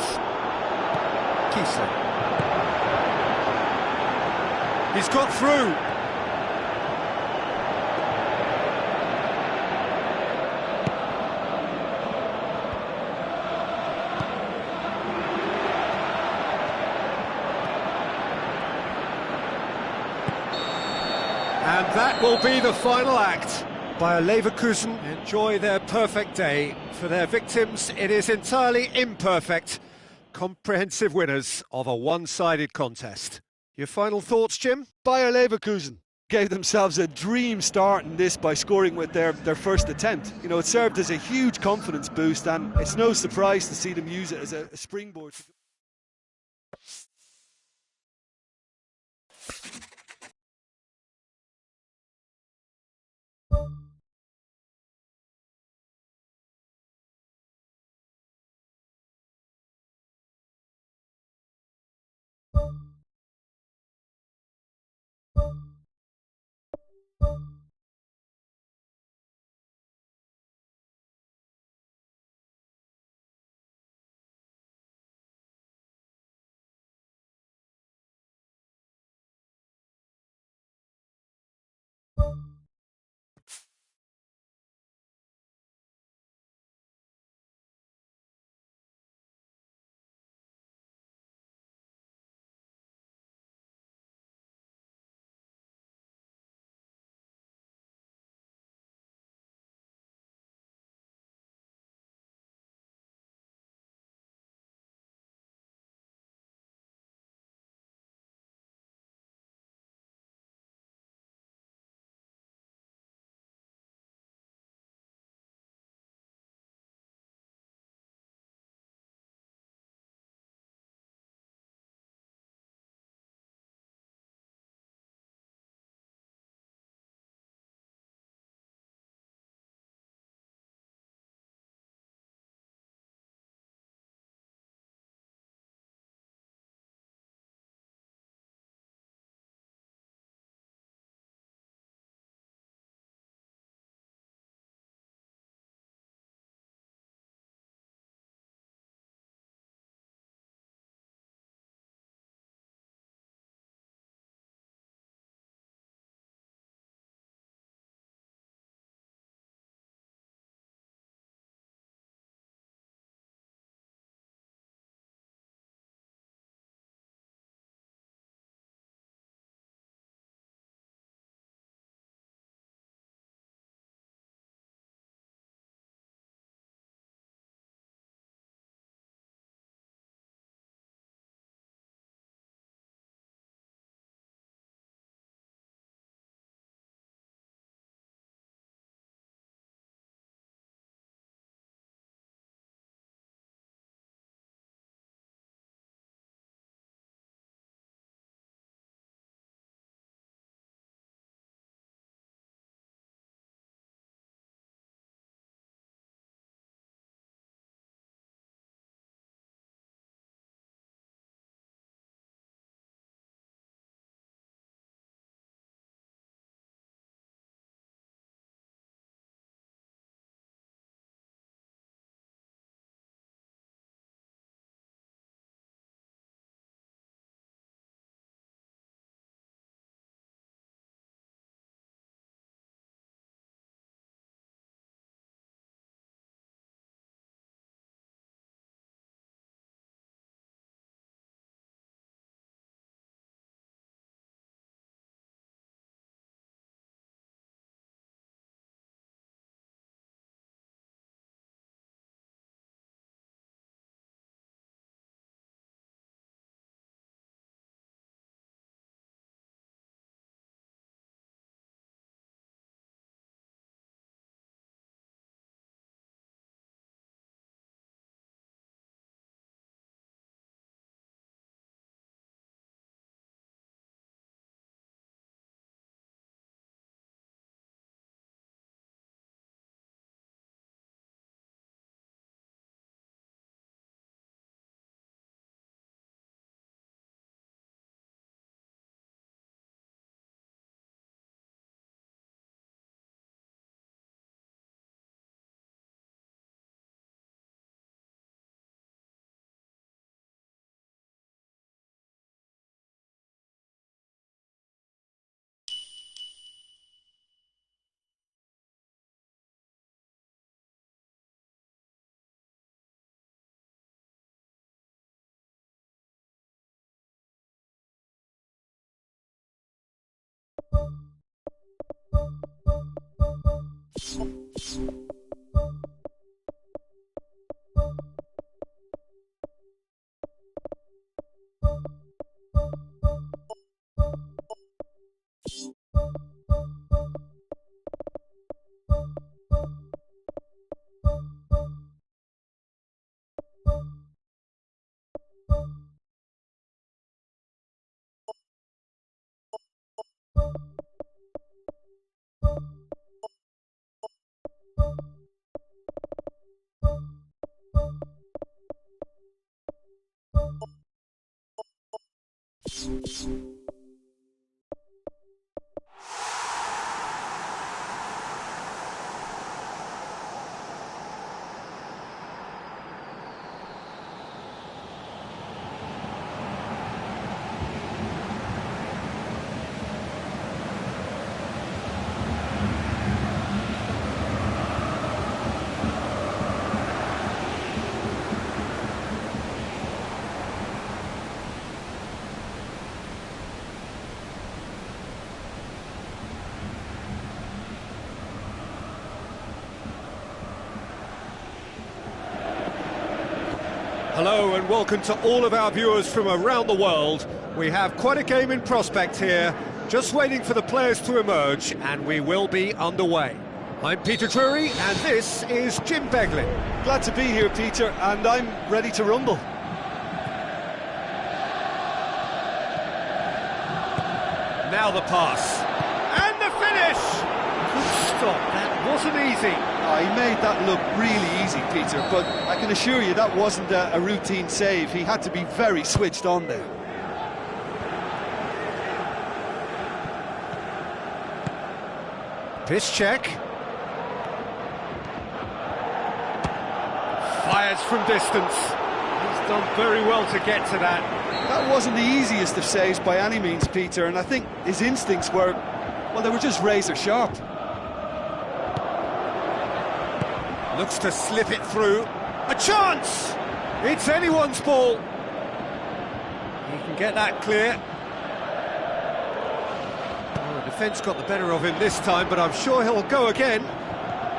Kiesler. He's got through. And that will be the final act. Bayer Leverkusen enjoy their perfect day. For their victims, it is entirely imperfect. Comprehensive winners of a one-sided contest. Your final thoughts, Jim? Bayer Leverkusen gave themselves a dream start in this by scoring with their first attempt. You know, it served as a huge confidence boost, and it's no surprise to see them use it as a springboard. Hello and welcome to all of our viewers from around the world. We have quite a game in prospect here, just waiting for the players to emerge, and we will be underway. I'm Peter Drury, and this is Jim Beglin. Glad to be here, Peter, and I'm ready to rumble. Now the pass. And the finish! Good stop, that wasn't easy. He made that look really easy, Peter, but I can assure you that wasn't a routine save. He had to be very switched on there. Piszczek. Fires from distance. He's done very well to get to that. That wasn't the easiest of saves by any means, Peter, and I think his instincts were, well, they were just razor sharp. Looks to slip it through. A chance! It's anyone's ball. He can get that clear. Well, the defence got the better of him this time, but I'm sure he'll go again.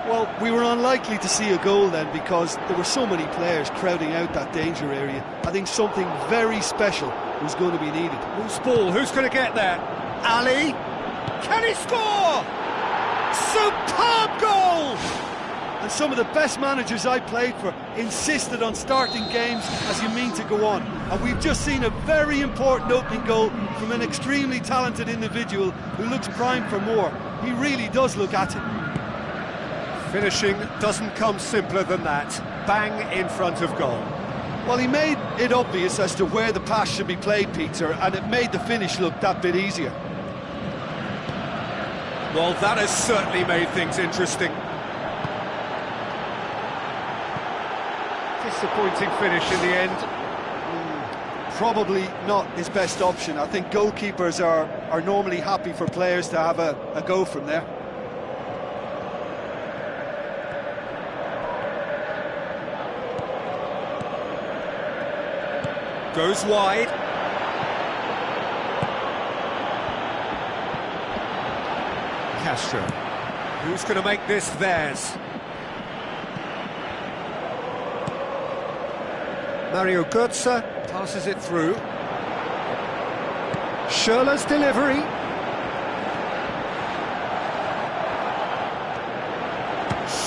Well, we were unlikely to see a goal then because there were so many players crowding out that danger area. I think something very special was going to be needed. Whose ball? Who's going to get there? Ali? Can he score? Superb goal! And some of the best managers I played for insisted on starting games as you mean to go on. And we've just seen a very important opening goal from an extremely talented individual who looks primed for more. He really does look at it. Finishing doesn't come simpler than that. Bang in front of goal. Well, he made it obvious as to where the pass should be played, Peter, and it made the finish look that bit easier. Well, that has certainly made things interesting. Disappointing finish in the end. Probably not his best option. I think goalkeepers are normally happy for players to have a go from there. Goes wide. Castro. Who's going to make this theirs? Mario Götze passes it through. Schürrle's delivery.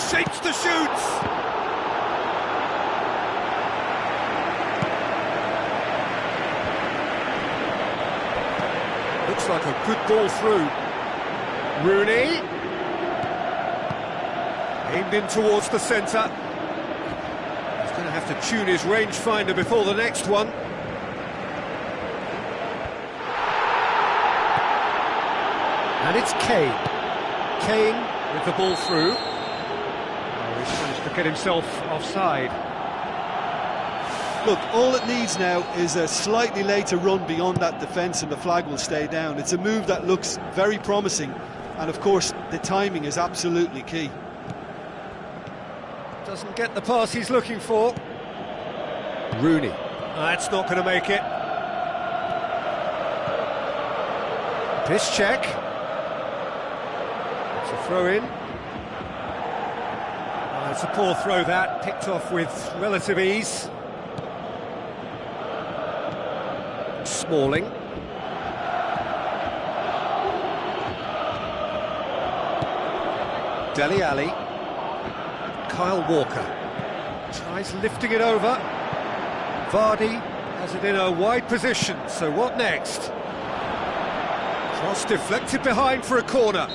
Shapes to shoot. Looks like a good ball through. Rooney. Aimed in towards the centre. Going to have to tune his rangefinder before the next one. And it's Kane. Kane with the ball through. Oh, he's managed to get himself offside. Look, all it needs now is a slightly later run beyond that defence and the flag will stay down. It's a move that looks very promising, and of course the timing is absolutely key. Doesn't get the pass he's looking for. Rooney. That's not going to make it. Piszczek. It's a throw in. It's a poor throw that, picked off with relative ease. Smalling. Dele Alli. Kyle Walker. Tries lifting it over. Vardy has it in a wide position, so what next? Cross deflected behind for a corner.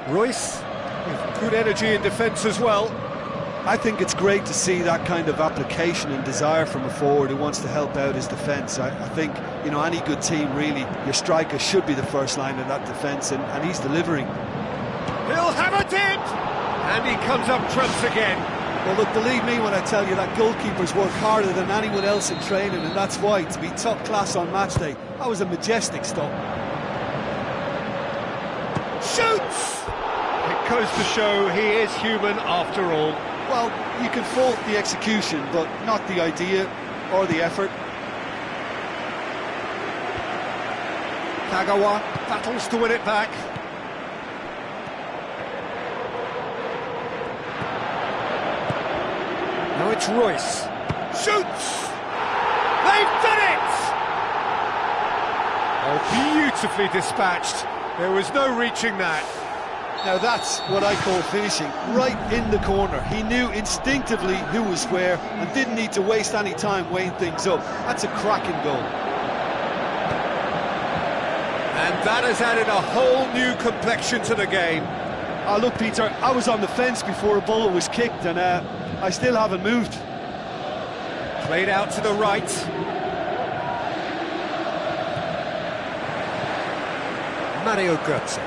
Royce, with good energy in defence as well. I think it's great to see that kind of application and desire from a forward who wants to help out his defence. I think, you know, any good team, really, your striker should be the first line of that defence, and he's delivering. He'll have it in! And he comes up trumps again. Well, look, believe me when I tell you that goalkeepers work harder than anyone else in training, and that's why, to be top class on match day, that was a majestic stop. Shoots! It goes to show he is human after all. Well, you can fault the execution, but not the idea or the effort. Kagawa battles to win it back. Now it's Royce. Shoots! They've done it! Oh, beautifully dispatched. There was no reaching that. Now that's what I call finishing, right in the corner. He knew instinctively who was where and didn't need to waste any time weighing things up. That's a cracking goal. And that has added a whole new complexion to the game. Look, Peter, I was on the fence before a ball was kicked, and I still haven't moved. Played out to the right. Mario Götze.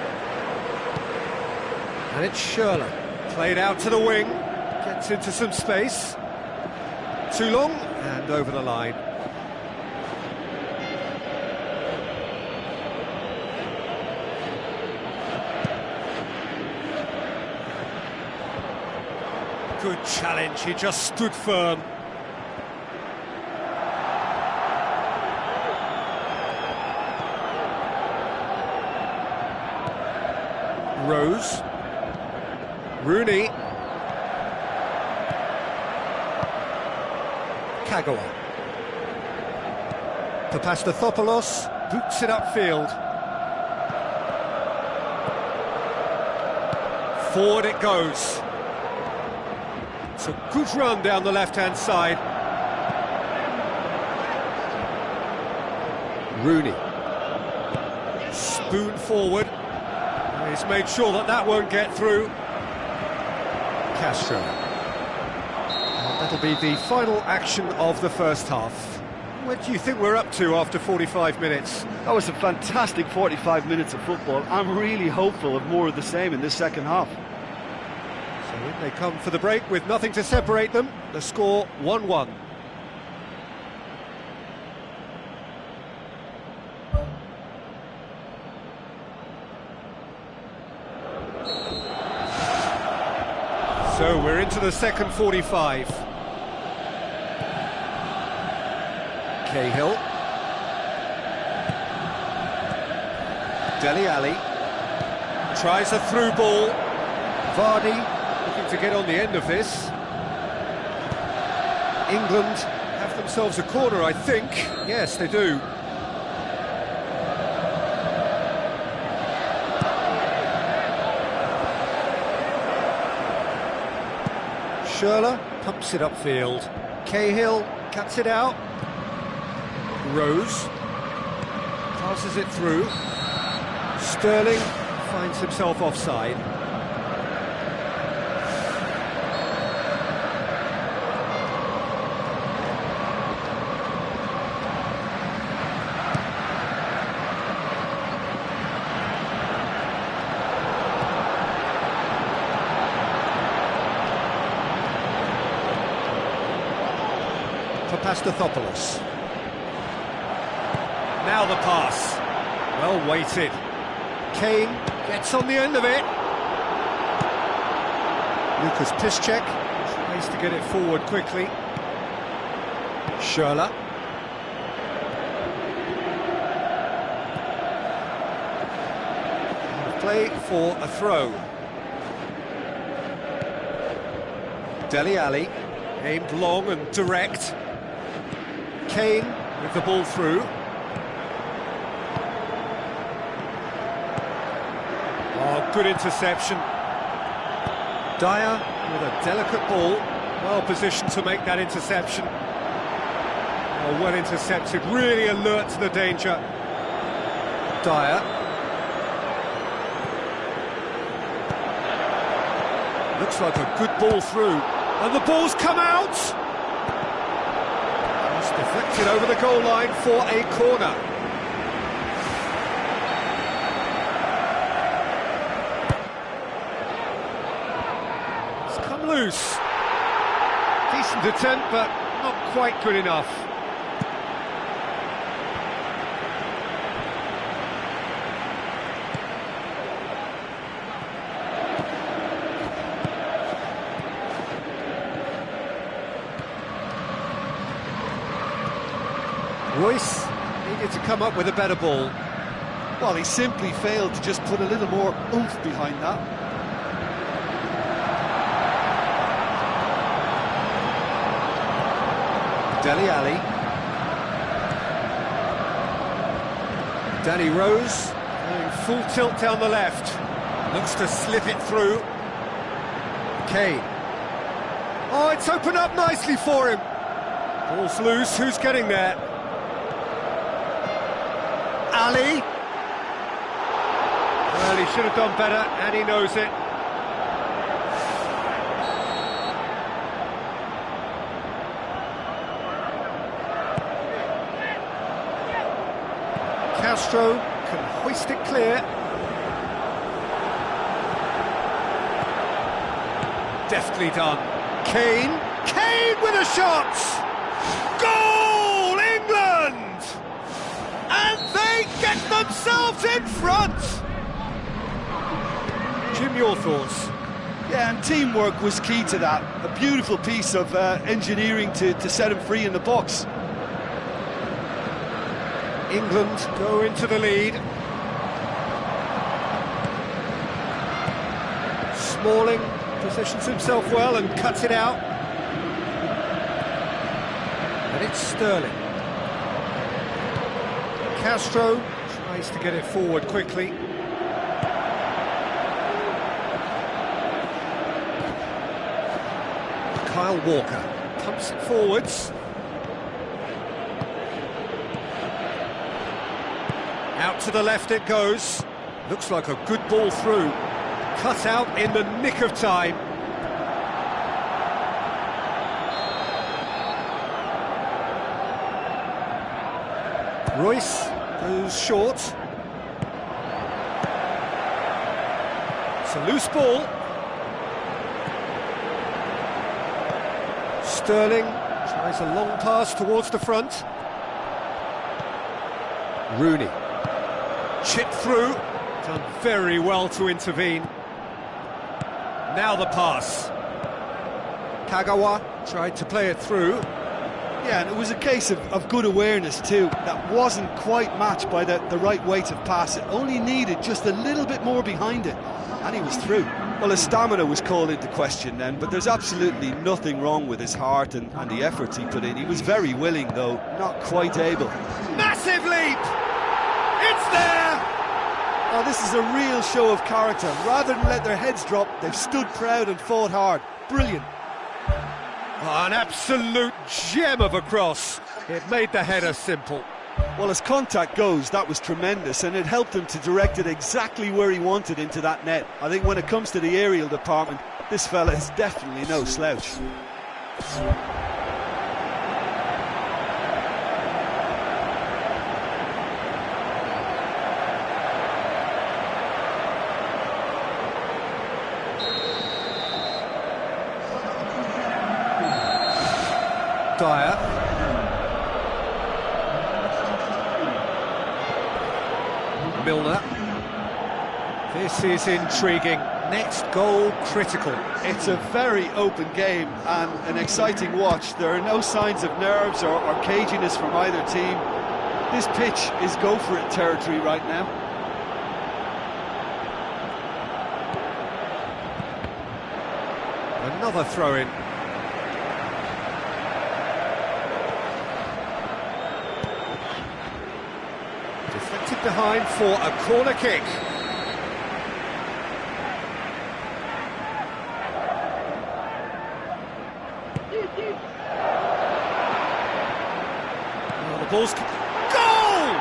And it's Schürrle. Played out to the wing. Gets into some space. Too long, and over the line. Good challenge, he just stood firm. Rose. Rooney. Kagawa. Papastathopoulos boots it upfield. Forward it goes. It's a good run down the left-hand side. Rooney. Spoon forward. He's made sure that that won't get through. Castro. And that'll be the final action of the first half. What do you think we're up to after 45 minutes? That was a fantastic 45 minutes of football. I'm really hopeful of more of the same in this second half. So in they come for the break with nothing to separate them. The score 1-1. So we're into the second 45. Cahill. Dele Alli. Tries a through ball. Vardy looking to get on the end of this. England have themselves a corner, I think. Yes, they do. Schürrle pumps it upfield. Cahill cuts it out. Rose passes it through. Sterling finds himself offside. Papastathopoulos. Now the pass. Well weighted. Kane gets on the end of it. Lucas Piszczek tries to get it forward quickly. Schürrle. Play for a throw. Dele Alli, aimed long and direct. Kane with the ball through. Oh, good interception. Dyer with a delicate ball, well positioned to make that interception. Oh, well intercepted, really alert to the danger. Dyer. Looks like a good ball through, and the ball's come out! It's deflected over the goal line for a corner. It's come loose. Decent attempt, but not quite good enough. Royce needed to come up with a better ball. Well, he simply failed to just put a little more oomph behind that. Dele Alli. Danny Rose going full tilt down the left. Looks to slip it through. Kane. Oh, it's opened up nicely for him. Ball's loose, who's getting there? Ali. Well, he should have done better, and he knows it. Castro can hoist it clear. Deftly done. Kane. Kane with a shot! Goal, England! And they get themselves in front! Jim, your thoughts? Yeah, and teamwork was key to that. A beautiful piece of engineering to set him free in the box. England go into the lead. Smalling positions himself well and cuts it out. And it's Sterling. Castro tries to get it forward quickly. Kyle Walker pumps it forwards. Out to the left it goes. Looks like a good ball through. Cut out in the nick of time. Royce goes short. It's a loose ball. Sterling tries a long pass towards the front. Rooney. Chip through. Done very well to intervene. Now the pass. Kagawa tried to play it through. Yeah, and it was a case of good awareness too. That wasn't quite matched by the right weight of pass. It only needed just a little bit more behind it, and he was through. Well, his stamina was called into question then, but there's absolutely nothing wrong with his heart and the efforts he put in. He was very willing, though, not quite able. Massive leap! It's there! Oh, this is a real show of character. Rather than let their heads drop, they've stood proud and fought hard. Brilliant. Oh, an absolute gem of a cross. It made the header simple. Well, as contact goes, that was tremendous, and it helped him to direct it exactly where he wanted into that net. I think when it comes to the aerial department, this fella is definitely no slouch. Dyer. Milner. This is intriguing. Next goal critical. It's a very open game and an exciting watch. There are no signs of nerves or caginess from either team. This pitch is go-for-it territory right now. Another throw-in. Deflected behind for a corner kick. Oh, the ball's... Goal!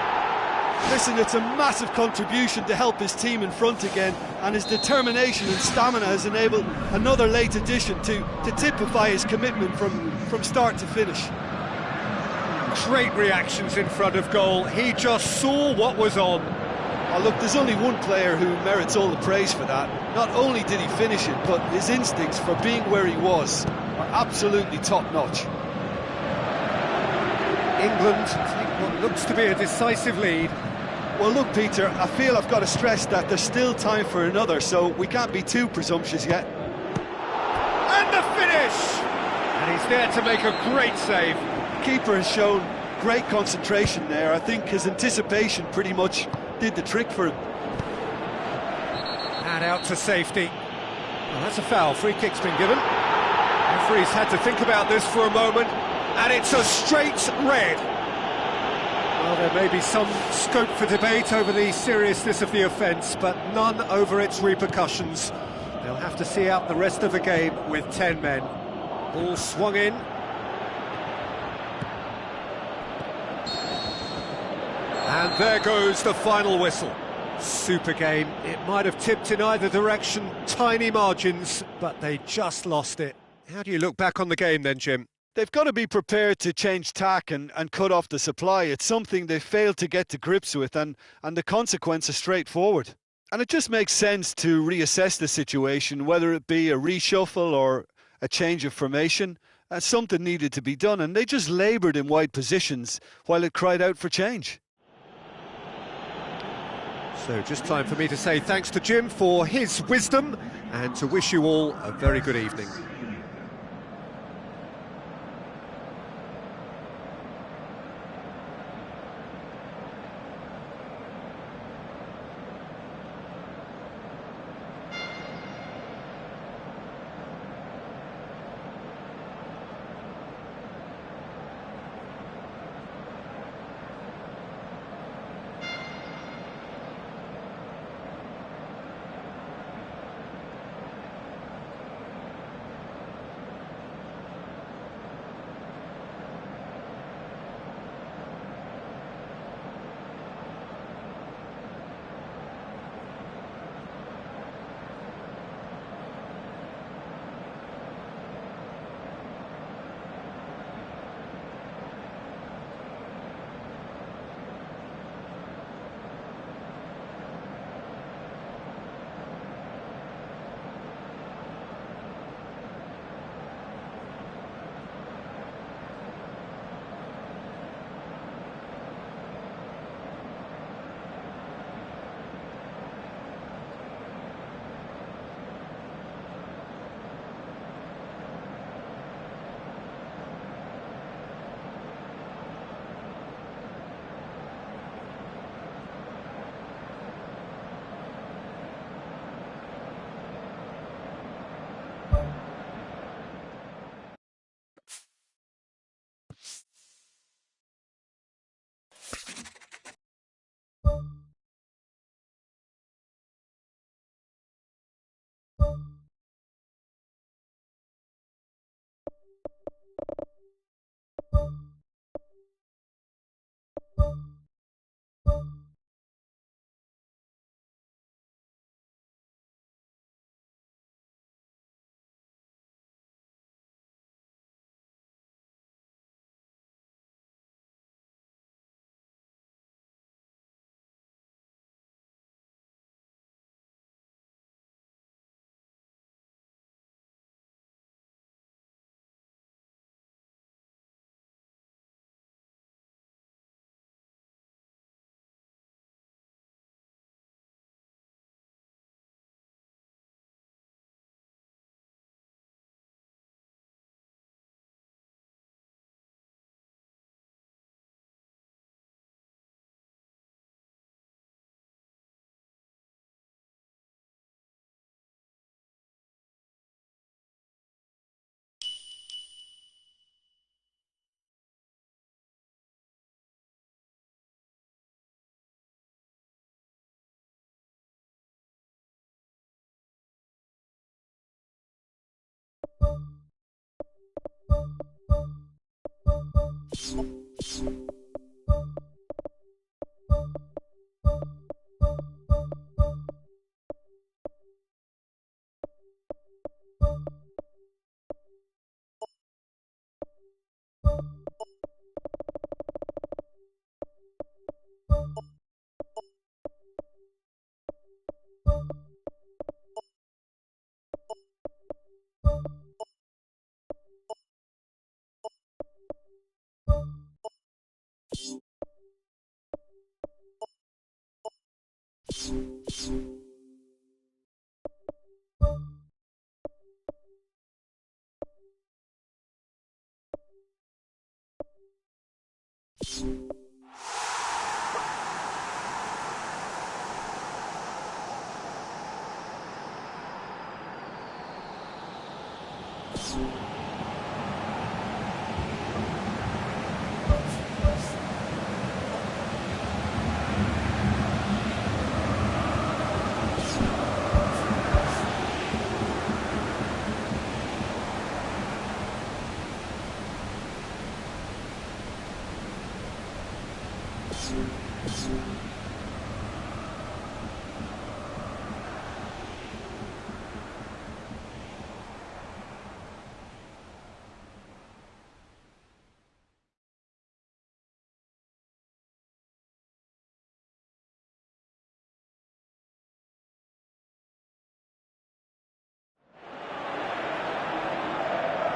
Listen, it's a massive contribution to help his team in front again, and his determination and stamina has enabled another late addition to typify his commitment from start to finish. Great reactions in front of goal. He just saw what was on. Oh, look, there's only one player who merits all the praise for that. Not only did he finish it, but his instincts for being where he was are absolutely top-notch. England take what looks to be a decisive lead. Well, look, Peter, I feel I've got to stress that there's still time for another, so we can't be too presumptuous yet. And the finish! And he's there to make a great save. Keeper has shown great concentration there. I think his anticipation pretty much did the trick for him. And out to safety. Well, that's a foul. Free kick's been given. Referee's had to think about this for a moment, and it's a straight red. Well, there may be some scope for debate over the seriousness of the offence, but none over its repercussions. They'll have to see out the rest of the game with 10 men. Ball swung in. And there goes the final whistle. Super game. It might have tipped in either direction, tiny margins, but they just lost it. How do you look back on the game then, Jim? They've got to be prepared to change tack and cut off the supply. It's something they failed to get to grips with, and the consequence is straightforward. And it just makes sense to reassess the situation, whether it be a reshuffle or a change of formation. Something needed to be done, and they just laboured in wide positions while it cried out for change. So just time for me to say thanks to Jim for his wisdom and to wish you all a very good evening.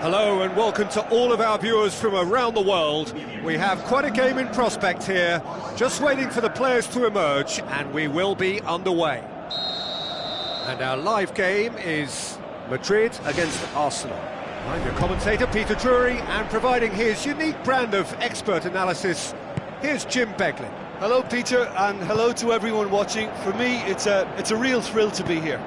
Hello and welcome to all of our viewers from around the world. We have quite a game in prospect here, just waiting for the players to emerge, and we will be underway. And our live game is Madrid against Arsenal. I'm your commentator, Peter Drury, and providing his unique brand of expert analysis, here's Jim Beglin. Hello, Peter, and hello to everyone watching. For me, it's a real thrill to be here.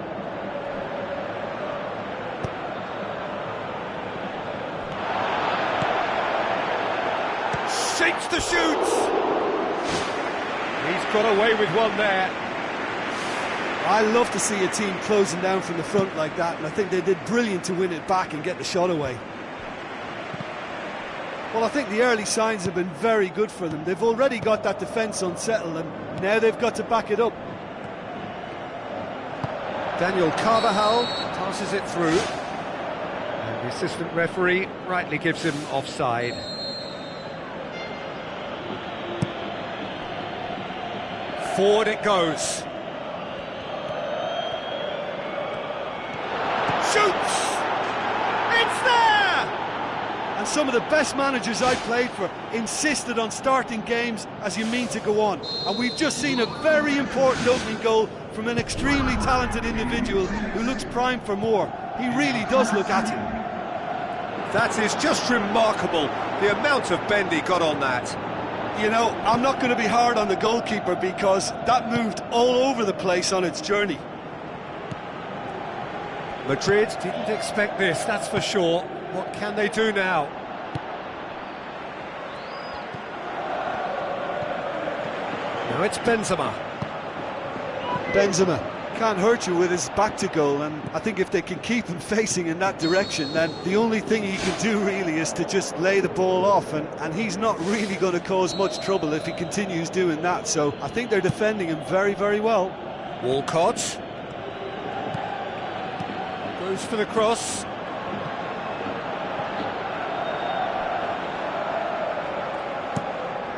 Shakes the shoots! He's got away with one there. I love to see a team closing down from the front like that, and I think they did brilliant to win it back and get the shot away. Well, I think the early signs have been very good for them. They've already got that defence unsettled, and now they've got to back it up. Daniel Carvajal passes it through, and the assistant referee rightly gives him offside. Forward it goes. Shoots! It's there! And some of the best managers I played for insisted on starting games as you mean to go on. And we've just seen a very important opening goal from an extremely talented individual who looks primed for more. He really does look at him. That is just remarkable, the amount of bend he got on that. You know, I'm not going to be hard on the goalkeeper because that moved all over the place on its journey. Madrid didn't expect this, that's for sure. What can they do now? Now it's Benzema. Benzema can't hurt you with his back to goal, and I think if they can keep him facing in that direction, then the only thing he can do really is to just lay the ball off, and he's not really going to cause much trouble if he continues doing that. So I think they're defending him very, very well. Walcott goes for the cross.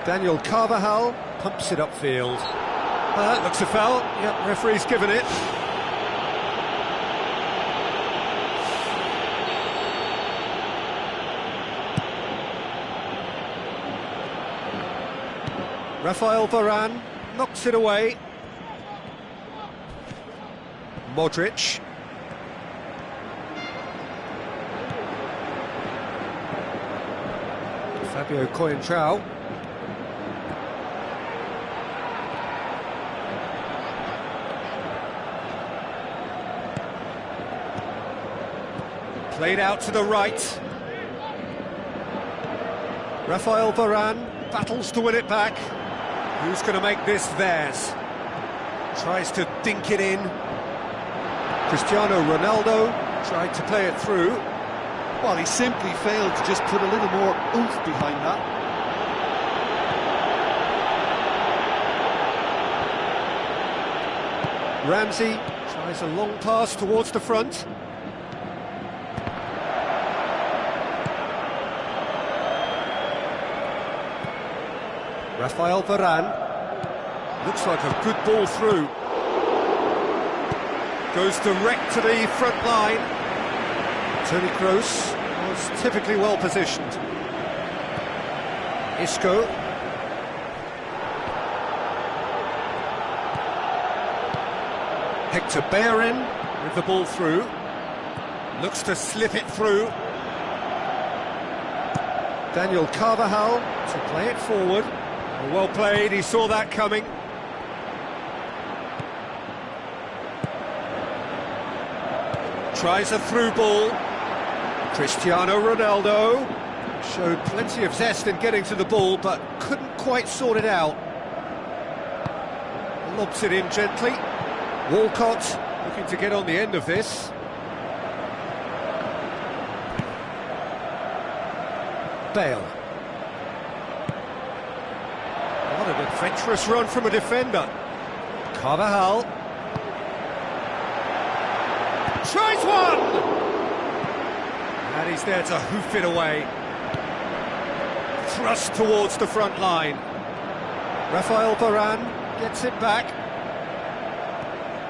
Daniel Carvajal pumps it upfield. That looks a foul. Yep, referee's given it. Rafael Varane knocks it away. Modric. Fabio Coentrão. Played out to the right. Rafael Varane battles to win it back. Who's going to make this theirs? Tries to dink it in. Cristiano Ronaldo tried to play it through. Well, he simply failed to just put a little more oomph behind that. Ramsey tries a long pass towards the front. Rafael Varane. Looks like a good ball through. Goes direct to the front line. Toni Kroos was typically well positioned. Isco. Hector Bellerin with the ball through. Looks to slip it through. Daniel Carvajal to play it forward. Well played, he saw that coming. Tries a through ball. Cristiano Ronaldo showed plenty of zest in getting to the ball, but couldn't quite sort it out. Lobs it in gently. Walcott looking to get on the end of this. Bale. What an adventurous run from a defender. Carvajal. Tries one! And he's there to hoof it away. Thrust towards the front line. Rafael Varane gets it back.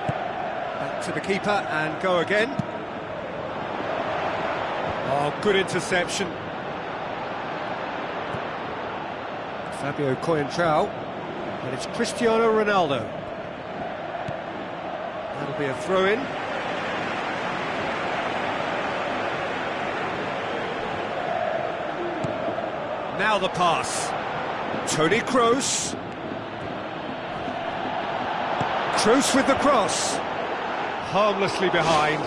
Back to the keeper and go again. Oh, good interception. Fabio Coentrão, and it's Cristiano Ronaldo. That'll be a throw-in. Now the pass. Toni Kroos. Kroos with the cross. Harmlessly behind.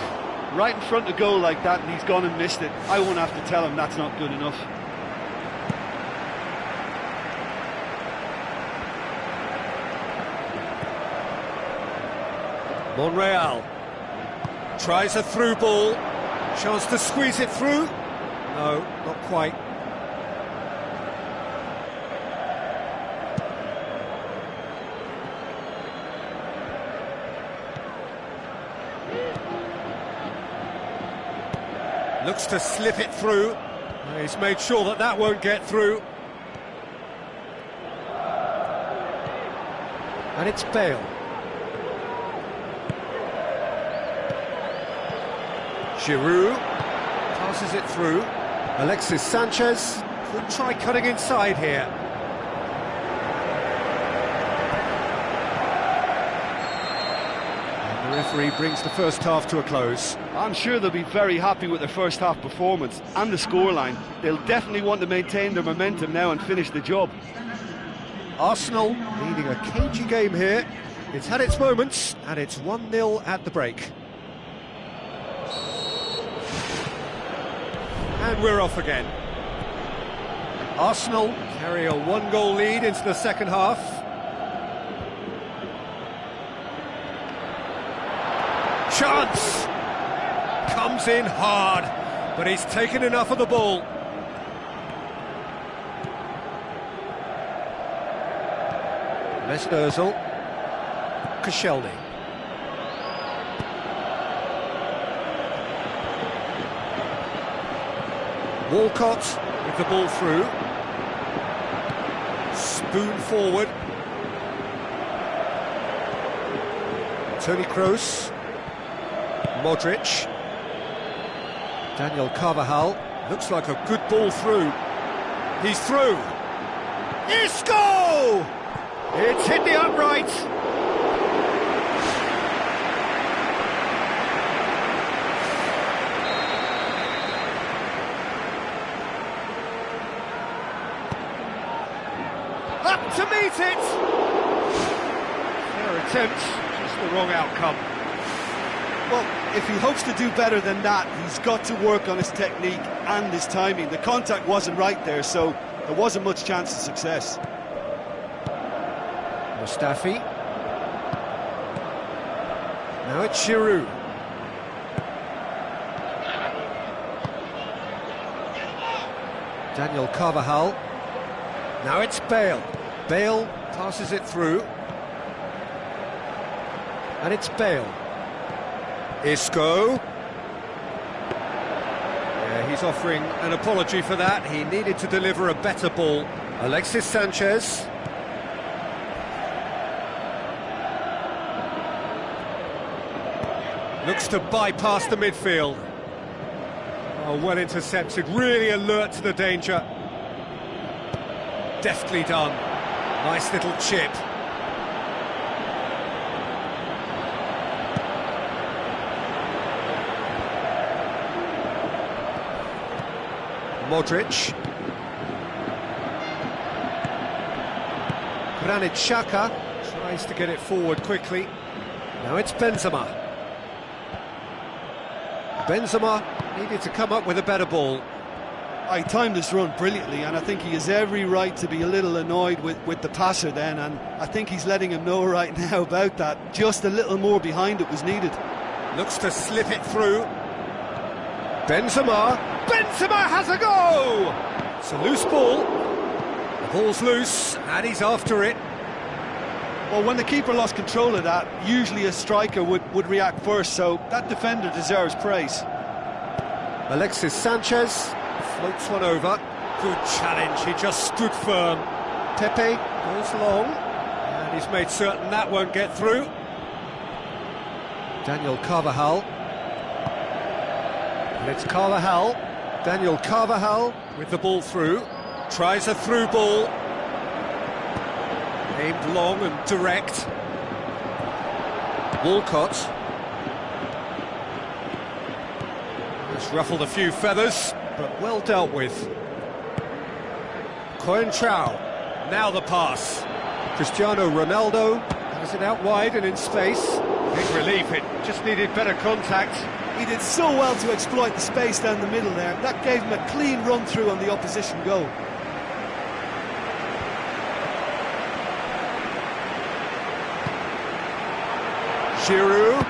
Right in front of goal like that, and he's gone and missed it. I won't have to tell him that's not good enough. Monreal tries a through ball. Chance to squeeze it through. No, not quite. Looks to slip it through. He's made sure that that won't get through. And it's Bale. Giroud passes it through. Alexis Sanchez could try cutting inside here. And the referee brings the first half to a close. I'm sure they'll be very happy with their first half performance and the scoreline. They'll definitely want to maintain their momentum now and finish the job. Arsenal leading a cagey game here. It's had its moments, and it's 1-0 at the break. And we're off again. Arsenal carry a 1-goal lead into the second half. Chance! Comes in hard, but he's taken enough of the ball. Mesut Ozil. Koscielny. Walcott with the ball through. Spoon forward. Toni Kroos. Modric. Daniel Carvajal. Looks like a good ball through. He's through. Isco! It's hit the upright. Up to meet it! Fair attempt, just the wrong outcome. Well, if he hopes to do better than that, he's got to work on his technique and his timing. The contact wasn't right there, so there wasn't much chance of success. Mustafi. Now it's Giroud. Daniel Carvajal. Now it's Bale. Bale passes it through. And it's Bale. Isco. Yeah, he's offering an apology for that. He needed to deliver a better ball. Alexis Sanchez. Looks to bypass the midfield. Oh, well intercepted, really alert to the danger. Deftly done. Nice little chip. Modric. Granit Xhaka tries to get it forward quickly. Now it's Benzema. Benzema needed to come up with a better ball. I timed this run brilliantly, and I think he has every right to be a little annoyed with the passer then, and I think he's letting him know right now about that. Just a little more behind it was needed. Looks to slip it through. Benzema. Benzema has a go! It's a loose ball. The ball's loose, and he's after it. Well, when the keeper lost control of that, usually a striker would react first, so that defender deserves praise. Alexis Sanchez floats one over. Good challenge, he just stood firm. Pepe goes long, and he's made certain that won't get through. Daniel Carvajal. And it's Carvajal. Daniel Carvajal with the ball through. Tries a through ball. Aimed long and direct. Walcott. Has ruffled a few feathers, but well dealt with. Coentrao. Now the pass. Cristiano Ronaldo has it out wide and in space. Big relief, it just needed better contact. He did so well to exploit the space down the middle there. That gave him a clean run-through on the opposition goal. Giroud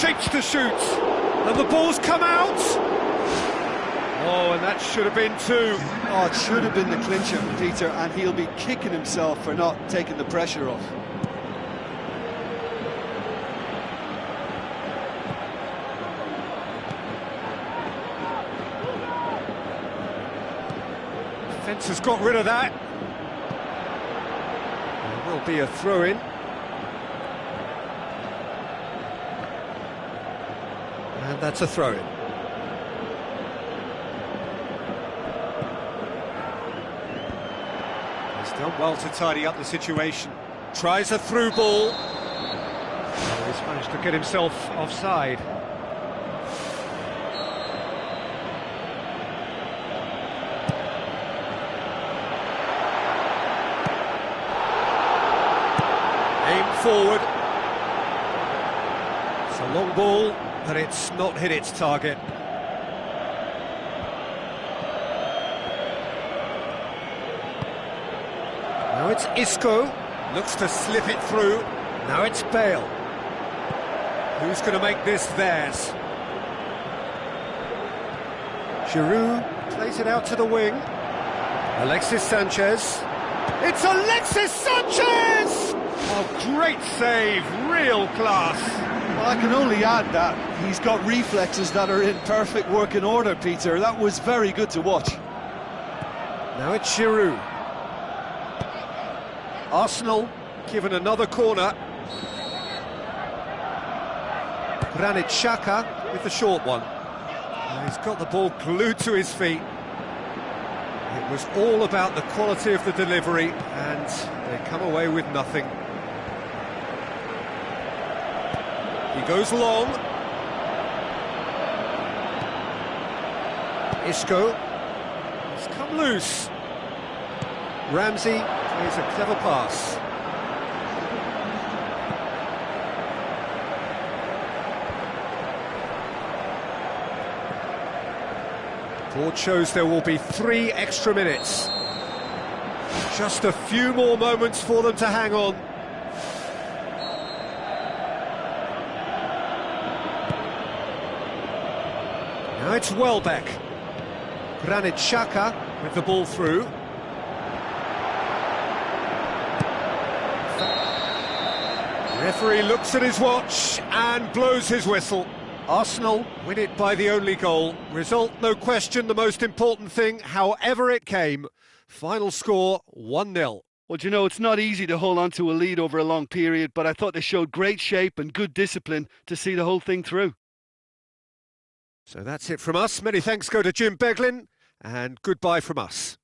shapes to shoot, and the ball's come out. Oh, and that should have been two. Oh, it should have been the clincher, Peter, and he'll be kicking himself for not taking the pressure off. Defence has got rid of that. There will be a throw-in. And that's a throw-in. He's done well to tidy up the situation. Tries a through ball. Oh, he's managed to get himself offside. Aimed forward. It's a long ball, but it's not hit its target. Now it's Isco, looks to slip it through. Now it's Bale. Who's going to make this theirs? Giroud plays it out to the wing. Alexis Sanchez. It's Alexis Sanchez! Oh, great save, real class. Well, I can only add that he's got reflexes that are in perfect working order, Peter. That was very good to watch. Now it's Giroud. Arsenal given another corner. Granit Xhaka with the short one. He's got the ball glued to his feet. It was all about the quality of the delivery, and they come away with nothing. He goes long. Isco. He's come loose. Ramsey plays a clever pass. Board shows there will be 3 extra minutes. Just a few more moments for them to hang on. Now it's Welbeck. Granit Xhaka with the ball through. Referee looks at his watch and blows his whistle. Arsenal win it by the only goal. Result, no question, the most important thing, however it came. Final score, 1-0. Well, you know, it's not easy to hold on to a lead over a long period, but I thought they showed great shape and good discipline to see the whole thing through. So that's it from us. Many thanks go to Jim Beglin, and goodbye from us.